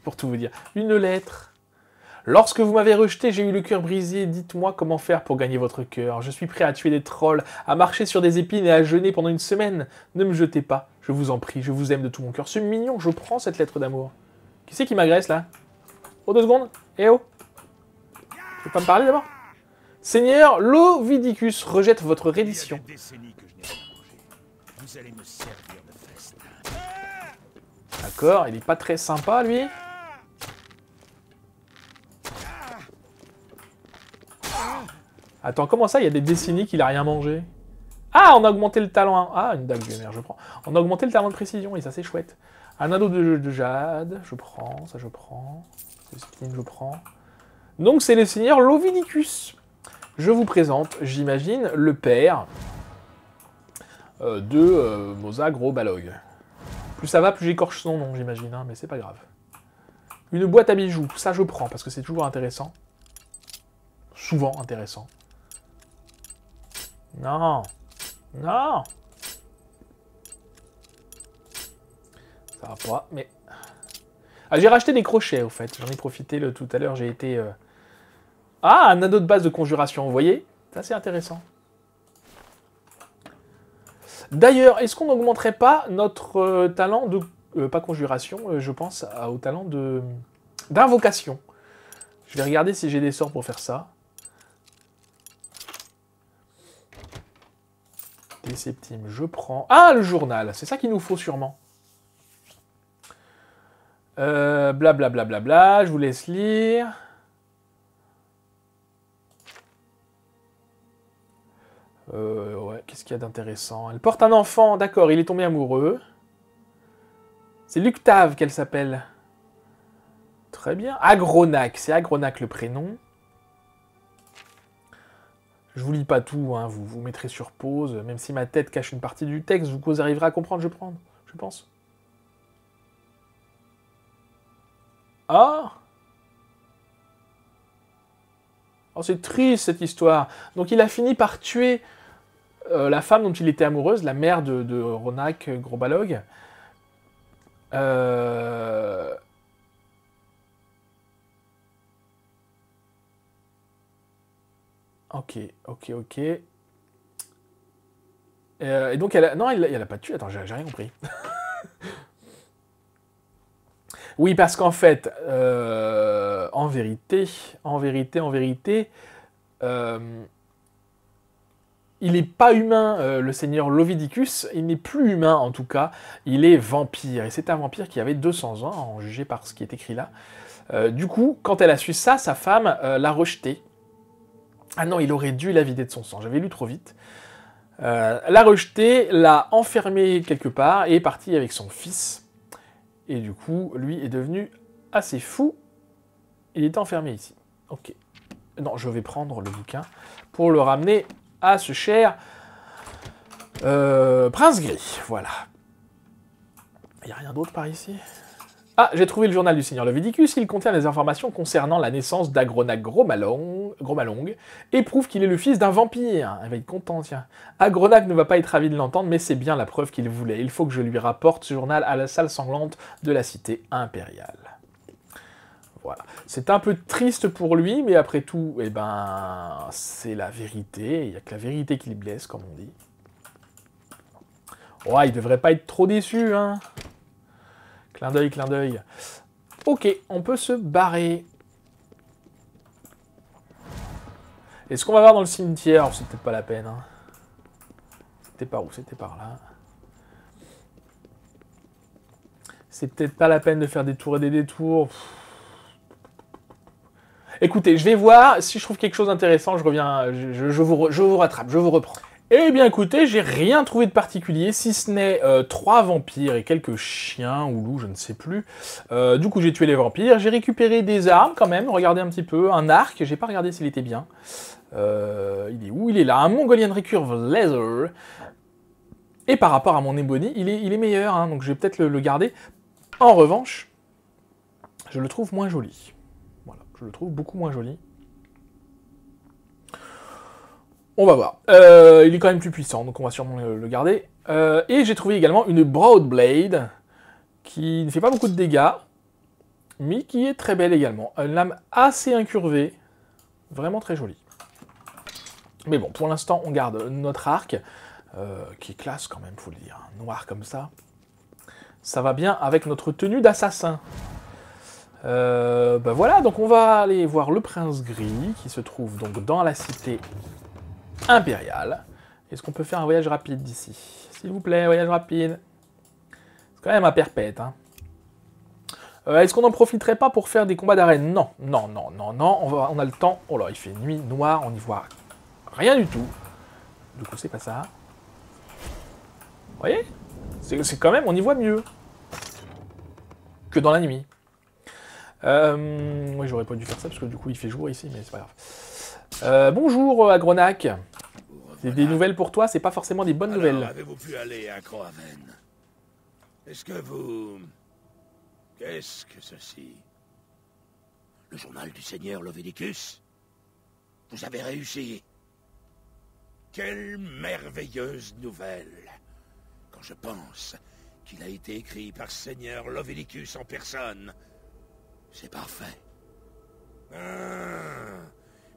pour tout vous dire. Une lettre. Lorsque vous m'avez rejeté, j'ai eu le cœur brisé. Dites-moi comment faire pour gagner votre cœur. Je suis prêt à tuer des trolls, à marcher sur des épines et à jeûner pendant 1 semaine. Ne me jetez pas, je vous en prie, je vous aime de tout mon cœur. C'est mignon, je prends cette lettre d'amour. Qui c'est qui m'agresse, là? Oh, 2 secondes. Eh oh. Tu veux pas me parler, d'abord? Seigneur, l'Ovidicus rejette votre reddition. Vous allez me servir de festin. D'accord, il est pas très sympa, lui. Attends, comment ça, il y a des décennies qu'il a rien mangé? Ah, on a augmenté le talent. Ah, une dague de mer, je prends. On a augmenté le talent de précision, et ça, c'est chouette. Un anneau de jade, je prends, ça, je prends. Le spin, je prends. Donc, c'est le seigneur Lovidicus. Je vous présente, j'imagine, le père de Moza Gros-Balog. Plus ça va, plus j'écorche son nom, j'imagine, hein, mais c'est pas grave. Une boîte à bijoux, ça je prends, parce que c'est toujours intéressant. Souvent intéressant. Non. Non. Ça va pas, mais... Ah, j'ai racheté des crochets, au fait. J'en ai profité tout à l'heure, j'ai été... Ah, un anneau de base de conjuration, vous voyez? Ça, c'est intéressant. D'ailleurs, est-ce qu'on n'augmenterait pas notre talent de... pas conjuration, je pense au talent de d'invocation. Je vais regarder si j'ai des sorts pour faire ça. Les septimes, je prends... Ah, le journal, c'est ça qu'il nous faut sûrement. Blablabla, je vous laisse lire. Ouais, qu'est-ce qu'il y a d'intéressant? Elle porte un enfant, d'accord, il est tombé amoureux. C'est Luctave qu'elle s'appelle. Très bien. Agronac, c'est Agronac le prénom. Je vous lis pas tout, hein, vous mettrez sur pause. Même si ma tête cache une partie du texte, vous arriverez à comprendre, je pense. Ah! Oh, c'est triste cette histoire. Donc il a fini par tuer la femme dont il était amoureuse, la mère de Ronak Gros-Balog. Ok. Et donc elle a... Non, elle a pas tué. Attends, j'ai rien compris. Oui, parce qu'en fait, en vérité, il n'est pas humain, le seigneur Lovidicus. Il n'est plus humain, en tout cas. Il est vampire. Et c'est un vampire qui avait 200 ans, en jugé par ce qui est écrit là. Du coup, quand elle a su ça, sa femme l'a rejeté. Ah non, il aurait dû la vider de son sang. J'avais lu trop vite. L'a rejeté, l'a enfermé quelque part et est parti avec son fils. Et du coup, lui est devenu assez fou. Il est enfermé ici. Ok. Non, je vais prendre le bouquin pour le ramener à ce cher Prince Gris. Voilà. Il n'y a rien d'autre par ici? Ah, j'ai trouvé le journal du seigneur Lovidicus. Il contient des informations concernant la naissance d'Agronac Gros-Malong et prouve qu'il est le fils d'un vampire. Elle va être content, tiens. Agronac ne va pas être ravi de l'entendre, mais c'est bien la preuve qu'il voulait. Il faut que je lui rapporte ce journal à la salle sanglante de la cité impériale. Voilà. C'est un peu triste pour lui, mais après tout, eh ben, c'est la vérité. Il n'y a que la vérité qui le blesse, comme on dit. Ouais, il devrait pas être trop déçu, hein. Clin d'œil, clin d'œil. Ok, on peut se barrer. Est-ce qu'on va voir dans le cimetière? C'est peut-être pas la peine. Hein. C'était par où? C'était par là. C'est peut-être pas la peine de faire des tours et des détours. Écoutez, je vais voir. Si je trouve quelque chose d'intéressant, je reviens. Je vous rattrape, je vous reprends. Eh bien écoutez, j'ai rien trouvé de particulier, si ce n'est 3 vampires et quelques chiens ou loups, je ne sais plus. Du coup j'ai tué les vampires, j'ai récupéré des armes quand même, regardez un petit peu, un arc, j'ai pas regardé s'il était bien. Il est où? Il est là, un Mongolian Recurve Laser. Et par rapport à mon Ebony, il est meilleur, hein, donc je vais peut-être le garder. En revanche, je le trouve moins joli. Voilà, je le trouve beaucoup moins joli. On va voir. Il est quand même plus puissant, donc on va sûrement le garder. Et j'ai trouvé également une Broadblade, qui ne fait pas beaucoup de dégâts, mais qui est très belle également. Une lame assez incurvée, vraiment très jolie. Mais bon, pour l'instant, on garde notre arc, qui est classe quand même, faut le dire. Noir comme ça. Ça va bien avec notre tenue d'assassin. Ben voilà, donc on va aller voir le Prince Gris, qui se trouve donc dans la cité impériale. Est-ce qu'on peut faire un voyage rapide d'ici? S'il vous plaît, voyage rapide. C'est quand même un perpète. Hein. Est-ce qu'on n'en profiterait pas pour faire des combats d'arène? Non, non, non, non, non. On a le temps. Oh là, il fait nuit noire, on n'y voit rien du tout. Du coup, c'est pas ça. Vous voyez? C'est quand même, on y voit mieux. Que dans la nuit. Oui, j'aurais pas dû faire ça, parce que du coup, il fait jour ici, mais c'est pas grave. Bonjour, Agronac. C'est des nouvelles pour toi, c'est pas forcément des bonnes nouvelles. Avez-vous pu aller à Croaven? Est-ce que vous... Qu'est-ce que ceci? Le journal du seigneur Lovedicus? Vous avez réussi. Quelle merveilleuse nouvelle. Quand je pense qu'il a été écrit par seigneur Lovedicus en personne. C'est parfait. Ah,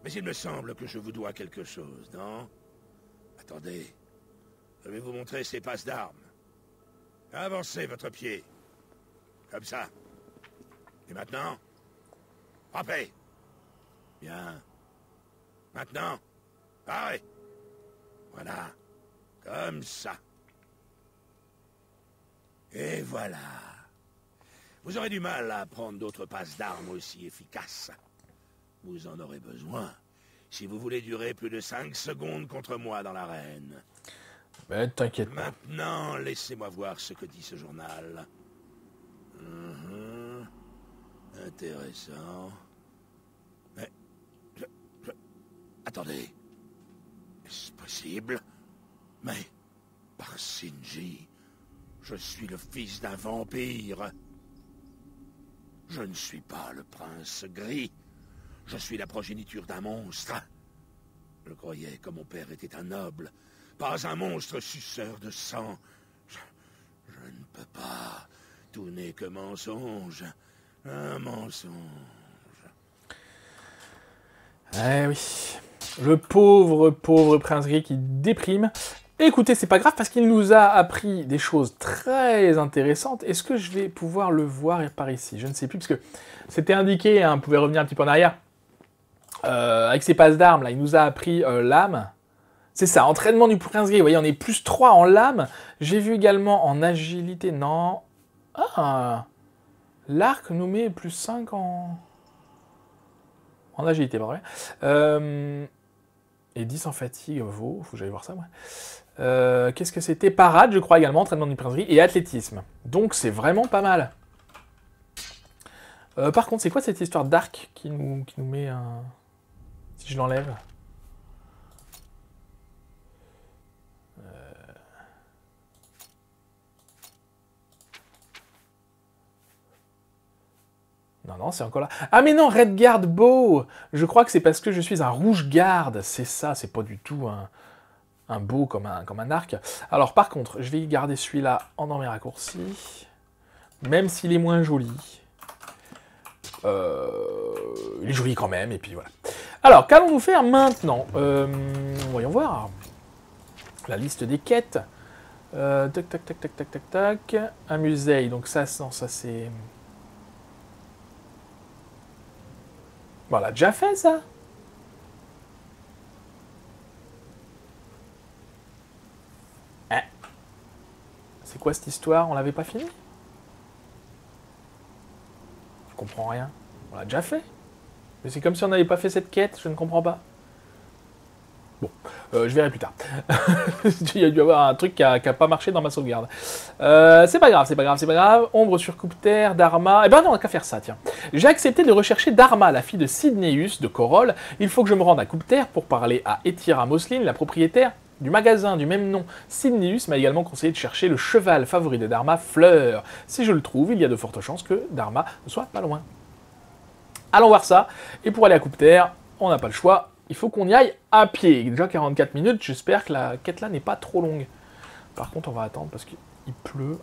mais il me semble que je vous dois quelque chose, non? Attendez. Je vais vous montrer ces passes d'armes. Avancez votre pied. Comme ça. Et maintenant? Frappez. Bien. Maintenant? Parez. Voilà. Comme ça. Et voilà. Vous aurez du mal à prendre d'autres passes d'armes aussi efficaces. Vous en aurez besoin si vous voulez durer plus de 5 secondes contre moi dans l'arène. Mais t'inquiète pas. Maintenant, laissez-moi voir ce que dit ce journal. Intéressant. Mais... Attendez. Est-ce possible? Mais... Par Sinji, je suis le fils d'un vampire. Je ne suis pas le prince gris. Je suis la progéniture d'un monstre. Je croyais que mon père était un noble, pas un monstre suceur de sang. Je ne peux pas. Tout n'est que mensonge. Un mensonge. Eh oui. Le pauvre prince gris qui déprime. Écoutez, c'est pas grave parce qu'il nous a appris des choses très intéressantes. Est-ce que je vais pouvoir le voir par ici? Je ne sais plus, parce que c'était indiqué, hein, on pouvait revenir un petit peu en arrière. Avec ses passes d'armes, là, il nous a appris l'âme. C'est ça, entraînement du prince gris. Vous voyez, on est plus 3 en lame. J'ai vu également en agilité, non. Ah, l'arc nous met plus 5 en agilité, pas vrai. Et 10 en fatigue, faut que j'aille voir ça, moi. Qu'est-ce que c'était? Parade, je crois également, entraînement du prince gris, et athlétisme. Donc c'est vraiment pas mal. Par contre, c'est quoi cette histoire d'arc qui nous met un... Si je l'enlève. Non, c'est encore là. Ah mais non, Redguard Bow. Je crois que c'est parce que je suis un rouge-garde. C'est ça, c'est pas du tout un bow comme un arc. Alors par contre, je vais y garder celui-là en mes raccourcis. Même s'il est moins joli. Il est joli quand même, et puis voilà. Alors, qu'allons-nous faire maintenant? Voyons voir. La liste des quêtes. Tac. Un musée, donc ça, non, ça c'est... Bon, on l'a déjà fait, ça. C'est quoi cette histoire? On l'avait pas fini? Je comprends rien. On l'a déjà fait. Mais c'est comme si on n'avait pas fait cette quête, je ne comprends pas. Bon, je verrai plus tard. Il y a dû y avoir un truc qui a pas marché dans ma sauvegarde. C'est pas grave. Ombre sur Coupter, Dharma... Eh ben non, on n'a qu'à faire ça, tiens. J'ai accepté de rechercher Dharma, la fille de Sidneus, de Corol. Il faut que je me rende à Coupter pour parler à Etira Moslin, la propriétaire du magasin du même nom. Sidneus m'a également conseillé de chercher le cheval favori de Dharma, Fleur. Si je le trouve, il y a de fortes chances que Dharma ne soit pas loin. Allons voir ça. Et pour aller à Coupter, on n'a pas le choix. Il faut qu'on y aille à pied. Déjà 44 minutes, j'espère que la quête là n'est pas trop longue. Par contre, on va attendre parce qu'il pleut.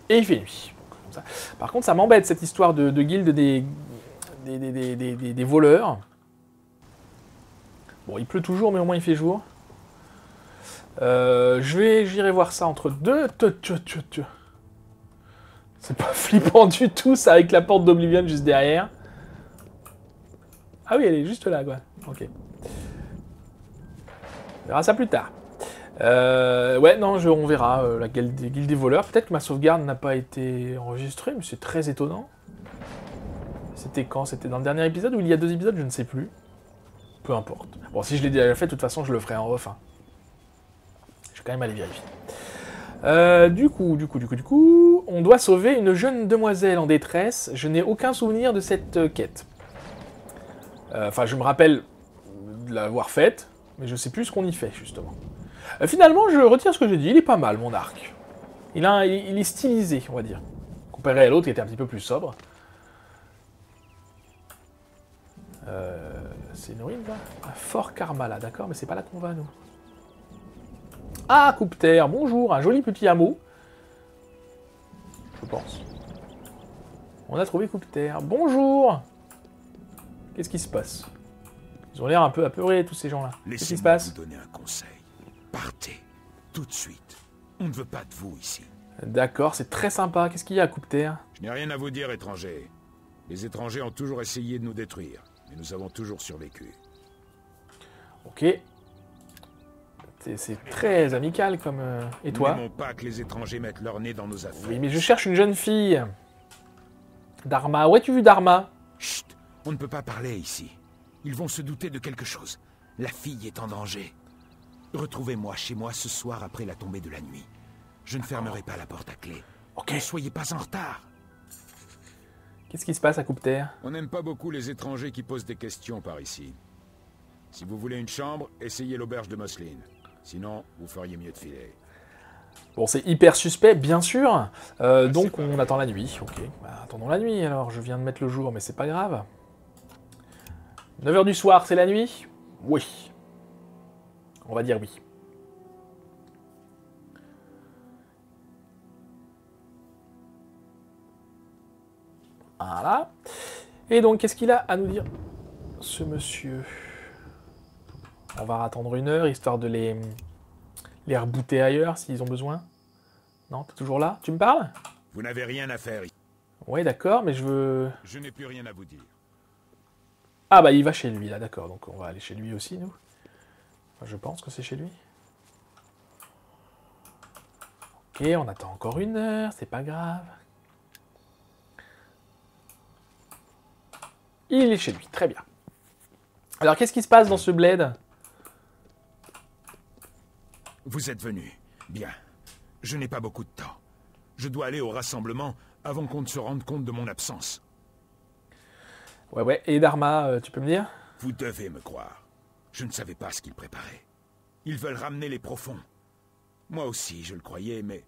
Et il fait nuit. Donc, comme ça. Par contre, ça m'embête cette histoire de guilde des voleurs. Bon, il pleut toujours, mais au moins il fait jour. J'irai voir ça entre deux. C'est pas flippant du tout, ça, avec la porte d'Oblivion juste derrière. Ah oui, elle est juste là, quoi. Ok. On verra ça plus tard. Ouais, non, on verra la guilde des voleurs. Peut-être que ma sauvegarde n'a pas été enregistrée, mais c'est très étonnant. C'était quand? C'était dans le dernier épisode ou il y a 2 épisodes? Je ne sais plus. Peu importe. Bon, si je l'ai déjà fait, de toute façon, je le ferai en off. Hein. quand même aller vérifier. Du coup, on doit sauver une jeune demoiselle en détresse. Je n'ai aucun souvenir de cette quête. Enfin, je me rappelle de l'avoir faite, mais je sais plus ce qu'on y fait, justement. Finalement, je retire ce que j'ai dit. Il est pas mal, mon arc. Il est stylisé, on va dire. Comparé à l'autre qui était un petit peu plus sobre. C'est une ruine, là. Fort Karmala, d'accord, mais c'est pas là qu'on va, nous. Ah, Coupe-Terre, bonjour, un joli petit hameau. Je pense. On a trouvé Coupe-Terre. Bonjour. Qu'est-ce qui se passe? Ils ont l'air un peu apeurés, tous ces gens-là. Qu'est-ce qui se passe? Laissez-moi vous donner un conseil. Partez, tout de suite. On ne veut pas de vous ici. D'accord, c'est très sympa. Qu'est-ce qu'il y a à Coupe-Terre? Je n'ai rien à vous dire, étrangers. Les étrangers ont toujours essayé de nous détruire, mais nous avons toujours survécu. Ok. C'est très amical comme... Et toi? Nous n'aimons pas que les étrangers mettent leur nez dans nos affaires. Oui, mais je cherche une jeune fille. Dharma. Où as-tu vu Dharma? Chut, on ne peut pas parler ici. Ils vont se douter de quelque chose. La fille est en danger. Retrouvez-moi chez moi ce soir après la tombée de la nuit. Je ne fermerai pas la porte à clé. Ok. Ne soyez pas en retard. Qu'est-ce qui se passe à Coupe-Terre? On n'aime pas beaucoup les étrangers qui posent des questions par ici. Si vous voulez une chambre, essayez l'auberge de Moslin. Sinon, vous feriez mieux de filer. Bon, c'est hyper suspect, bien sûr. Donc, on attend la nuit. Ok, bah, attendons la nuit, alors. Je viens de mettre le jour, mais c'est pas grave. 9 h du soir, c'est la nuit? Oui. On va dire oui. Voilà. Et donc, qu'est-ce qu'il a à nous dire, ce monsieur? On va attendre 1 heure, histoire de les rebooter ailleurs, s'ils ont besoin. Non, t'es toujours là? Tu me parles? Vous n'avez rien à faire ici. Oui, d'accord, mais je veux... Je n'ai plus rien à vous dire. Ah bah, il va chez lui, là, d'accord. Donc, on va aller chez lui aussi, nous. Enfin, je pense que c'est chez lui. Ok, on attend encore 1 heure, c'est pas grave. Il est chez lui, très bien. Alors, qu'est-ce qui se passe dans ce bled? Vous êtes venu. Bien. Je n'ai pas beaucoup de temps. Je dois aller au rassemblement avant qu'on ne se rende compte de mon absence. Ouais. Et Dharma, tu peux me dire? Vous devez me croire. Je ne savais pas ce qu'ils préparaient. Ils veulent ramener les profonds. Moi aussi, je le croyais, mais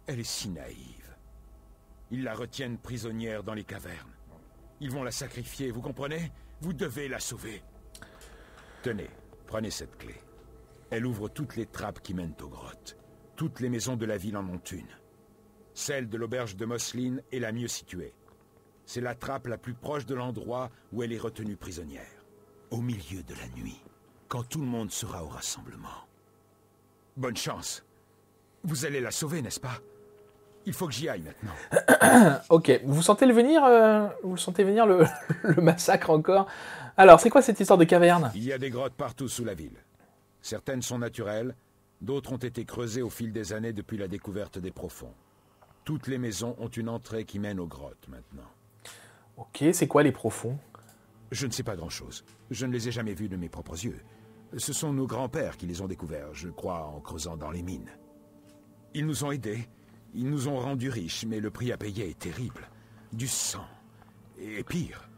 elle est si naïve. Ils la retiennent prisonnière dans les cavernes. Ils vont la sacrifier, vous comprenez? Vous devez la sauver. Tenez, prenez cette clé. Elle ouvre toutes les trappes qui mènent aux grottes. Toutes les maisons de la ville en ont une. Celle de l'auberge de Moslin est la mieux située. C'est la trappe la plus proche de l'endroit où elle est retenue prisonnière. Au milieu de la nuit, quand tout le monde sera au rassemblement. Bonne chance. Vous allez la sauver, n'est-ce pas? Il faut que j'y aille maintenant. Ok, vous sentez le venir, le massacre encore? Alors, c'est quoi cette histoire de caverne? Il y a des grottes partout sous la ville. Certaines sont naturelles, d'autres ont été creusées au fil des années depuis la découverte des profonds. Toutes les maisons ont une entrée qui mène aux grottes maintenant. Ok, c'est quoi les profonds? Je ne sais pas grand-chose. Je ne les ai jamais vus de mes propres yeux. Ce sont nos grands-pères qui les ont découverts, je crois, en creusant dans les mines. Ils nous ont aidés, ils nous ont rendus riches, mais le prix à payer est terrible. Du sang. Et pire.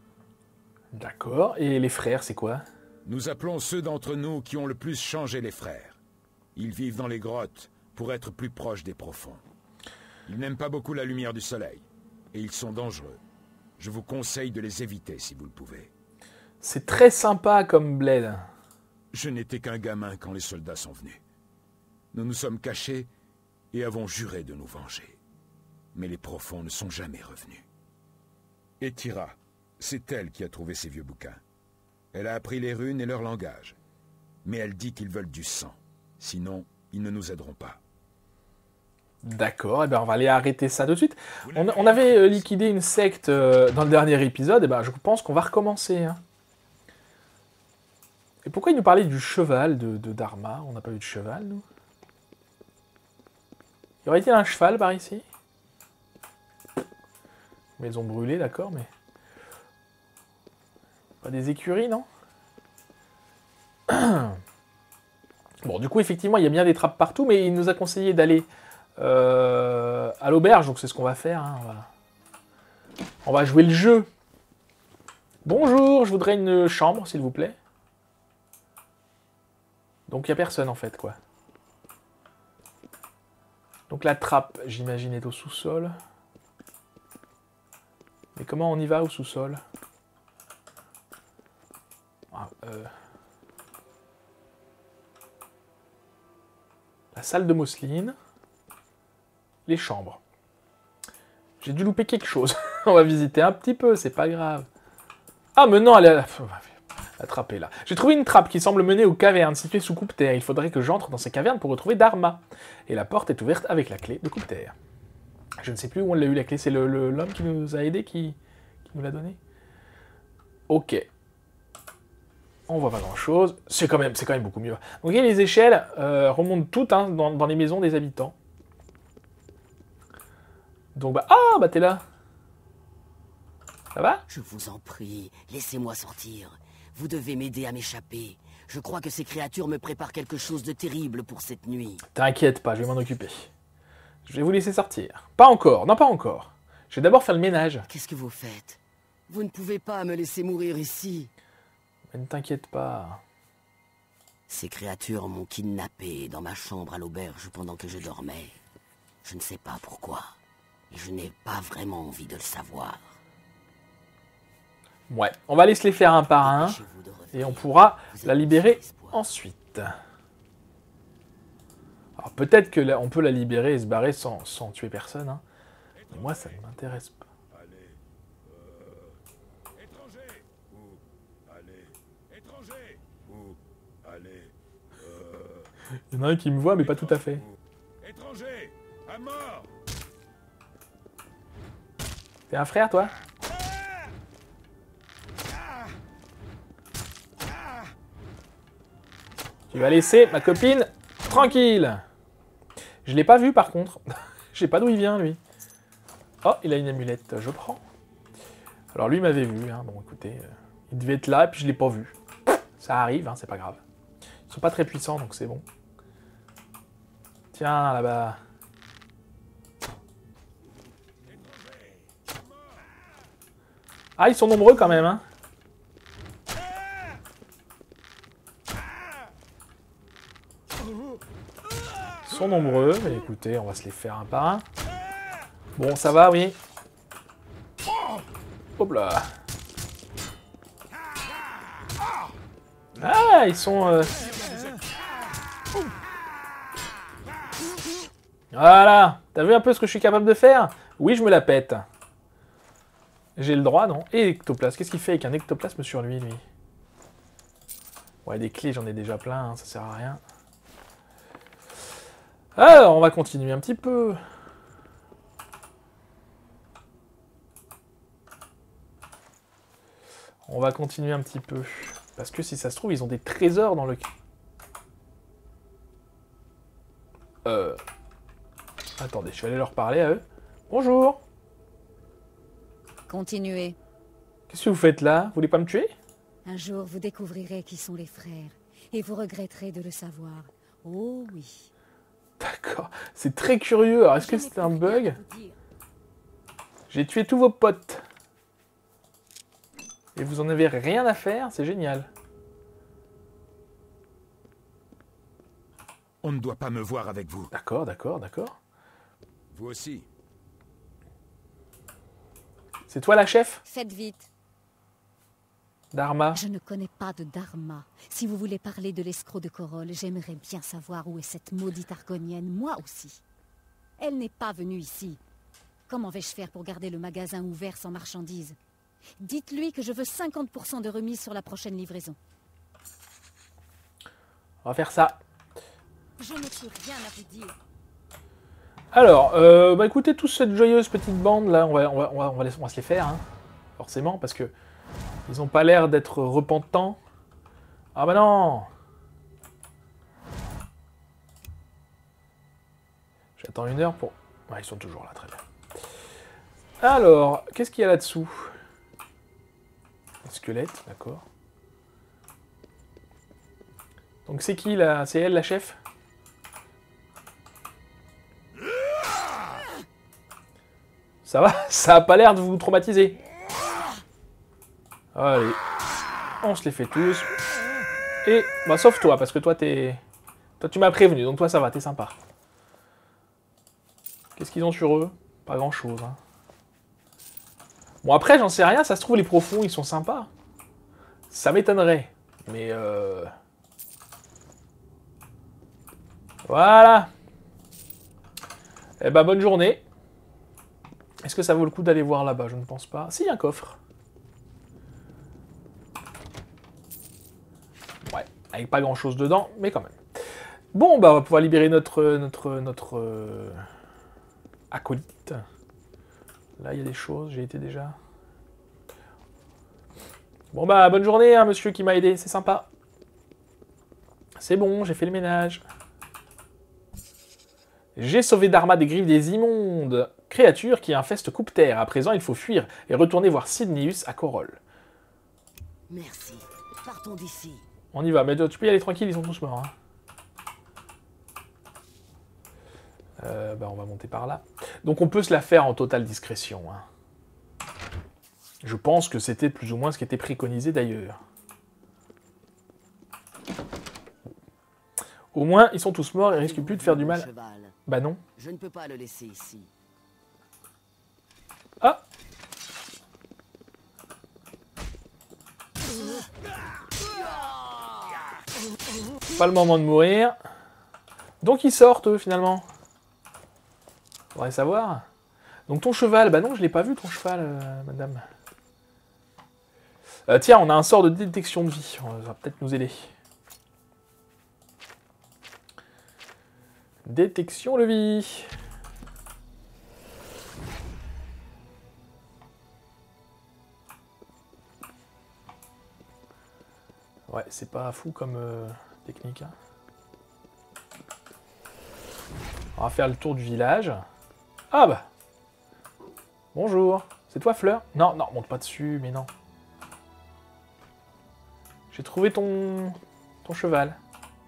D'accord, et les frères, c'est quoi? Nous appelons ceux d'entre nous qui ont le plus changé les frères. Ils vivent dans les grottes pour être plus proches des profonds. Ils n'aiment pas beaucoup la lumière du soleil, et ils sont dangereux. Je vous conseille de les éviter si vous le pouvez. C'est très sympa comme bled. Je n'étais qu'un gamin quand les soldats sont venus. Nous nous sommes cachés et avons juré de nous venger. Mais les profonds ne sont jamais revenus. Et Tira, c'est elle qui a trouvé ces vieux bouquins. Elle a appris les runes et leur langage. Mais elle dit qu'ils veulent du sang. Sinon, ils ne nous aideront pas. D'accord, et ben on va aller arrêter ça tout de suite. On avait liquidé une secte dans le dernier épisode, et ben je pense qu'on va recommencer. Hein. Et pourquoi il nous parlait du cheval de Dharma? On n'a pas eu de cheval, nous. Y aurait-il un cheval par ici? Maison brûlée, d'accord, mais... Pas des écuries, non? Bon, Bon, du coup, effectivement, il y a bien des trappes partout, mais il nous a conseillé d'aller à l'auberge, donc c'est ce qu'on va faire. Hein. On va jouer le jeu. Bonjour, je voudrais une chambre, s'il vous plaît. Donc il n'y a personne, en fait, quoi. Donc la trappe, j'imagine, est au sous-sol. Mais comment on y va au sous-sol? La salle de Mousseline. Les chambres. J'ai dû louper quelque chose. On va visiter un petit peu, c'est pas grave. Ah, mais non, elle est... La trappe est là. J'ai trouvé une trappe qui semble mener aux cavernes situées sous Coupe-Terre. Il faudrait que j'entre dans ces cavernes pour retrouver Dharma. Et la porte est ouverte avec la clé de Coupe-Terre. Je ne sais plus où on l'a eu la clé. C'est l'homme qui nous a aidés qui nous l'a donné. Ok. On voit pas grand-chose. C'est quand même beaucoup mieux. Donc, et les échelles remontent toutes hein, dans les maisons des habitants. Donc, bah... Ah, bah t'es là. Ça va? Je vous en prie, laissez-moi sortir. Vous devez m'aider à m'échapper. Je crois que ces créatures me préparent quelque chose de terrible pour cette nuit. T'inquiète pas, je vais m'en occuper. Je vais vous laisser sortir. Pas encore, non pas encore. Je vais d'abord faire le ménage. Qu'est-ce que vous faites? Vous ne pouvez pas me laisser mourir ici. Mais ne t'inquiète pas. Ces créatures m'ont kidnappé dans ma chambre à l'auberge pendant que je dormais. Je ne sais pas pourquoi. Et je n'ai pas vraiment envie de le savoir. Ouais, on va aller se les faire un par un. Et on pourra la libérer ensuite. Alors peut-être que on peut la libérer et se barrer sans tuer personne. Hein. Mais moi, ça ne m'intéresse pas. Il y en a un qui me voit, mais pas tout à fait. Étranger, à mort. T'es un frère, toi? Tu vas laisser ma copine tranquille. Je l'ai pas vu, par contre. Je sais pas d'où il vient, lui. Oh, il a une amulette. Je prends. Alors, lui m'avait vu. Hein. Bon, écoutez, il devait être là, et puis je l'ai pas vu. Ça arrive, hein, c'est pas grave. Ils sont pas très puissants, donc c'est bon. Tiens, là-bas. Ah, ils sont nombreux quand même, hein. Ils sont nombreux, mais écoutez, on va se les faire un par un. Bon, ça va, oui. Hop là. Ah, ils sont... Voilà. T'as vu un peu ce que je suis capable de faire? Oui, je me la pète. J'ai le droit, non? Et ectoplasme. Qu'est-ce qu'il fait avec un ectoplasme sur lui? Ouais, des clés, j'en ai déjà plein, hein, ça sert à rien. Alors, on va continuer un petit peu. On va continuer un petit peu. Parce que si ça se trouve, ils ont des trésors dans le... Attendez, je vais aller leur parler à eux. Bonjour. Continuez. Qu'est-ce que vous faites là? Vous voulez pas me tuer? Un jour, vous découvrirez qui sont les frères. Et vous regretterez de le savoir. Oh oui. D'accord. C'est très curieux. Alors, est-ce que c'est un bug? J'ai tué tous vos potes. Et vous en avez rien à faire? C'est génial. On ne doit pas me voir avec vous. D'accord, d'accord, d'accord. Vous aussi. C'est toi la chef? Faites vite. Dharma. Je ne connais pas de Dharma. Si vous voulez parler de l'escroc de Corolle, j'aimerais bien savoir où est cette maudite argonienne, moi aussi. Elle n'est pas venue ici. Comment vais-je faire pour garder le magasin ouvert sans marchandises? Dites-lui que je veux 50% de remise sur la prochaine livraison. On va faire ça. Je ne peux rien à vous dire. Alors, bah écoutez, toute cette joyeuse petite bande là, on va se les faire, hein, forcément, parce que ils n'ont pas l'air d'être repentants. Ah bah non! J'attends 1 heure pour... Ouais, ils sont toujours là, très bien. Alors, qu'est-ce qu'il y a là-dessous? Un squelette, d'accord. Donc c'est qui là? C'est elle la chef? Ça va? Ça a pas l'air de vous traumatiser. Allez. On se les fait tous. Et, bah sauf toi, parce que toi t'es... Toi tu m'as prévenu, donc toi ça va, t'es sympa. Qu'est-ce qu'ils ont sur eux? Pas grand chose. Hein. Bon après j'en sais rien, ça se trouve les profonds ils sont sympas. Ça m'étonnerait. Mais voilà. Eh ben bonne journée. Est-ce que ça vaut le coup d'aller voir là-bas? Je ne pense pas. Si, il y a un coffre. Ouais, avec pas grand-chose dedans, mais quand même. Bon, bah on va pouvoir libérer notre acolyte. Là, il y a des choses, j'ai été déjà. Bon bah, bonne journée, hein, monsieur qui m'a aidé, c'est sympa. C'est bon, j'ai fait le ménage. J'ai sauvé Dharma des griffes des immondes créatures qui infestent Coupe-Terre. À présent, il faut fuir et retourner voir Sidneus à Corol. Merci. Partons d'ici. On y va, mais tu peux y aller tranquille, ils sont tous morts. Hein. Bah on va monter par là. Donc on peut se la faire en totale discrétion. Hein. Je pense que c'était plus ou moins ce qui était préconisé d'ailleurs. Au moins, ils sont tous morts, ils risquent plus de faire du mal. Bah non. Je ne peux pas le laisser ici. Ah! Pas le moment de mourir. Donc ils sortent eux finalement. Faudrait savoir. Donc ton cheval, bah non je l'ai pas vu ton cheval madame. Tiens on a un sort de détection de vie, ça va peut-être nous aider. Détection de vie. Ouais, c'est pas fou comme technique. Hein. On va faire le tour du village. Ah bah. Bonjour. C'est toi Fleur? Non, non, monte pas dessus, mais non. J'ai trouvé ton cheval.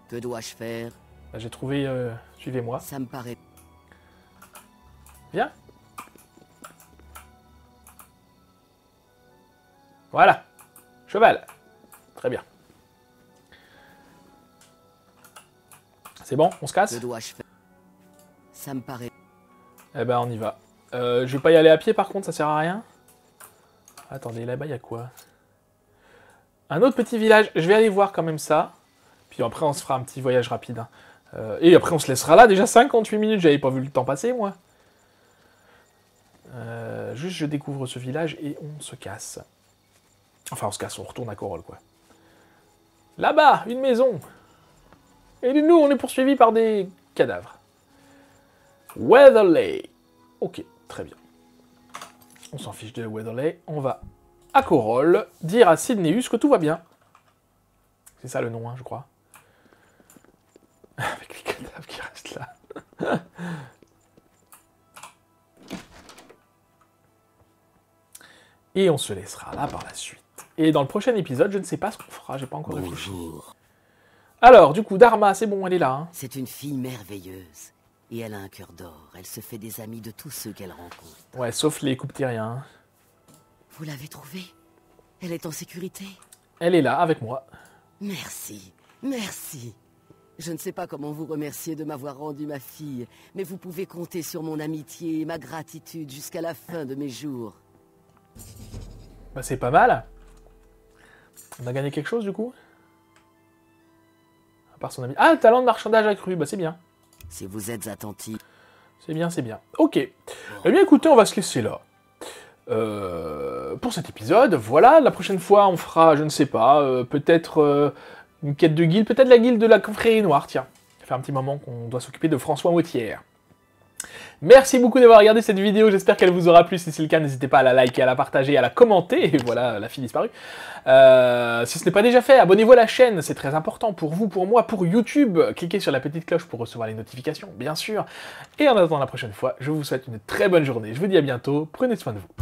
Que dois-je faire? Bah, j'ai trouvé... suivez-moi. Ça me paraît... Viens. Voilà. Cheval. Très bien. C'est bon, on se casse? Que dois-je faire? Ça me paraît... Eh ben, on y va. Je vais pas y aller à pied, par contre, ça sert à rien. Attendez, là-bas, il y a quoi? Un autre petit village. Je vais aller voir quand même ça. Puis après, on se fera un petit voyage rapide. Hein. Et après, on se laissera là. Déjà 58 minutes, j'avais pas vu le temps passer, moi. Juste, je découvre ce village et on se casse. Enfin, on se casse, on retourne à Corol, quoi. Là-bas, une maison. Et nous, on est poursuivis par des cadavres. Weatherley. Ok, très bien. On s'en fiche de Weatherley. On va à Corol dire à Sidneus que tout va bien. C'est ça le nom, hein, je crois. Avec les cadavres qui restent là. Et on se laissera là par la suite. Et dans le prochain épisode, je ne sais pas ce qu'on fera, j'ai pas encore réfléchi. Alors, du coup, Dharma, c'est bon, elle est là. Hein. C'est une fille merveilleuse. Et elle a un cœur d'or. Elle se fait des amis de tous ceux qu'elle rencontre. Ouais, sauf les Coupe-Terriens. Hein. Vous l'avez trouvée? Elle est en sécurité? Elle est là, avec moi. Merci, merci. Je ne sais pas comment vous remercier de m'avoir rendu ma fille, mais vous pouvez compter sur mon amitié et ma gratitude jusqu'à la fin de mes jours. Bah c'est pas mal. On a gagné quelque chose du coup? À part son ami. Ah, talent de marchandage accru, bah c'est bien. Si vous êtes attentif. C'est bien, c'est bien. Ok. Eh bien écoutez, on va se laisser là. Pour cet épisode, voilà. La prochaine fois, on fera, je ne sais pas, peut-être une quête de guilde, peut-être la guilde de la confrérie noire, tiens. Ça fait un petit moment qu'on doit s'occuper de François Motière. Merci beaucoup d'avoir regardé cette vidéo, j'espère qu'elle vous aura plu. Si c'est le cas, n'hésitez pas à la liker, à la partager, à la commenter. Et voilà, la fille disparue. Si ce n'est pas déjà fait, abonnez-vous à la chaîne, c'est très important pour vous, pour moi, pour YouTube. Cliquez sur la petite cloche pour recevoir les notifications, bien sûr. Et en attendant la prochaine fois, je vous souhaite une très bonne journée. Je vous dis à bientôt, prenez soin de vous.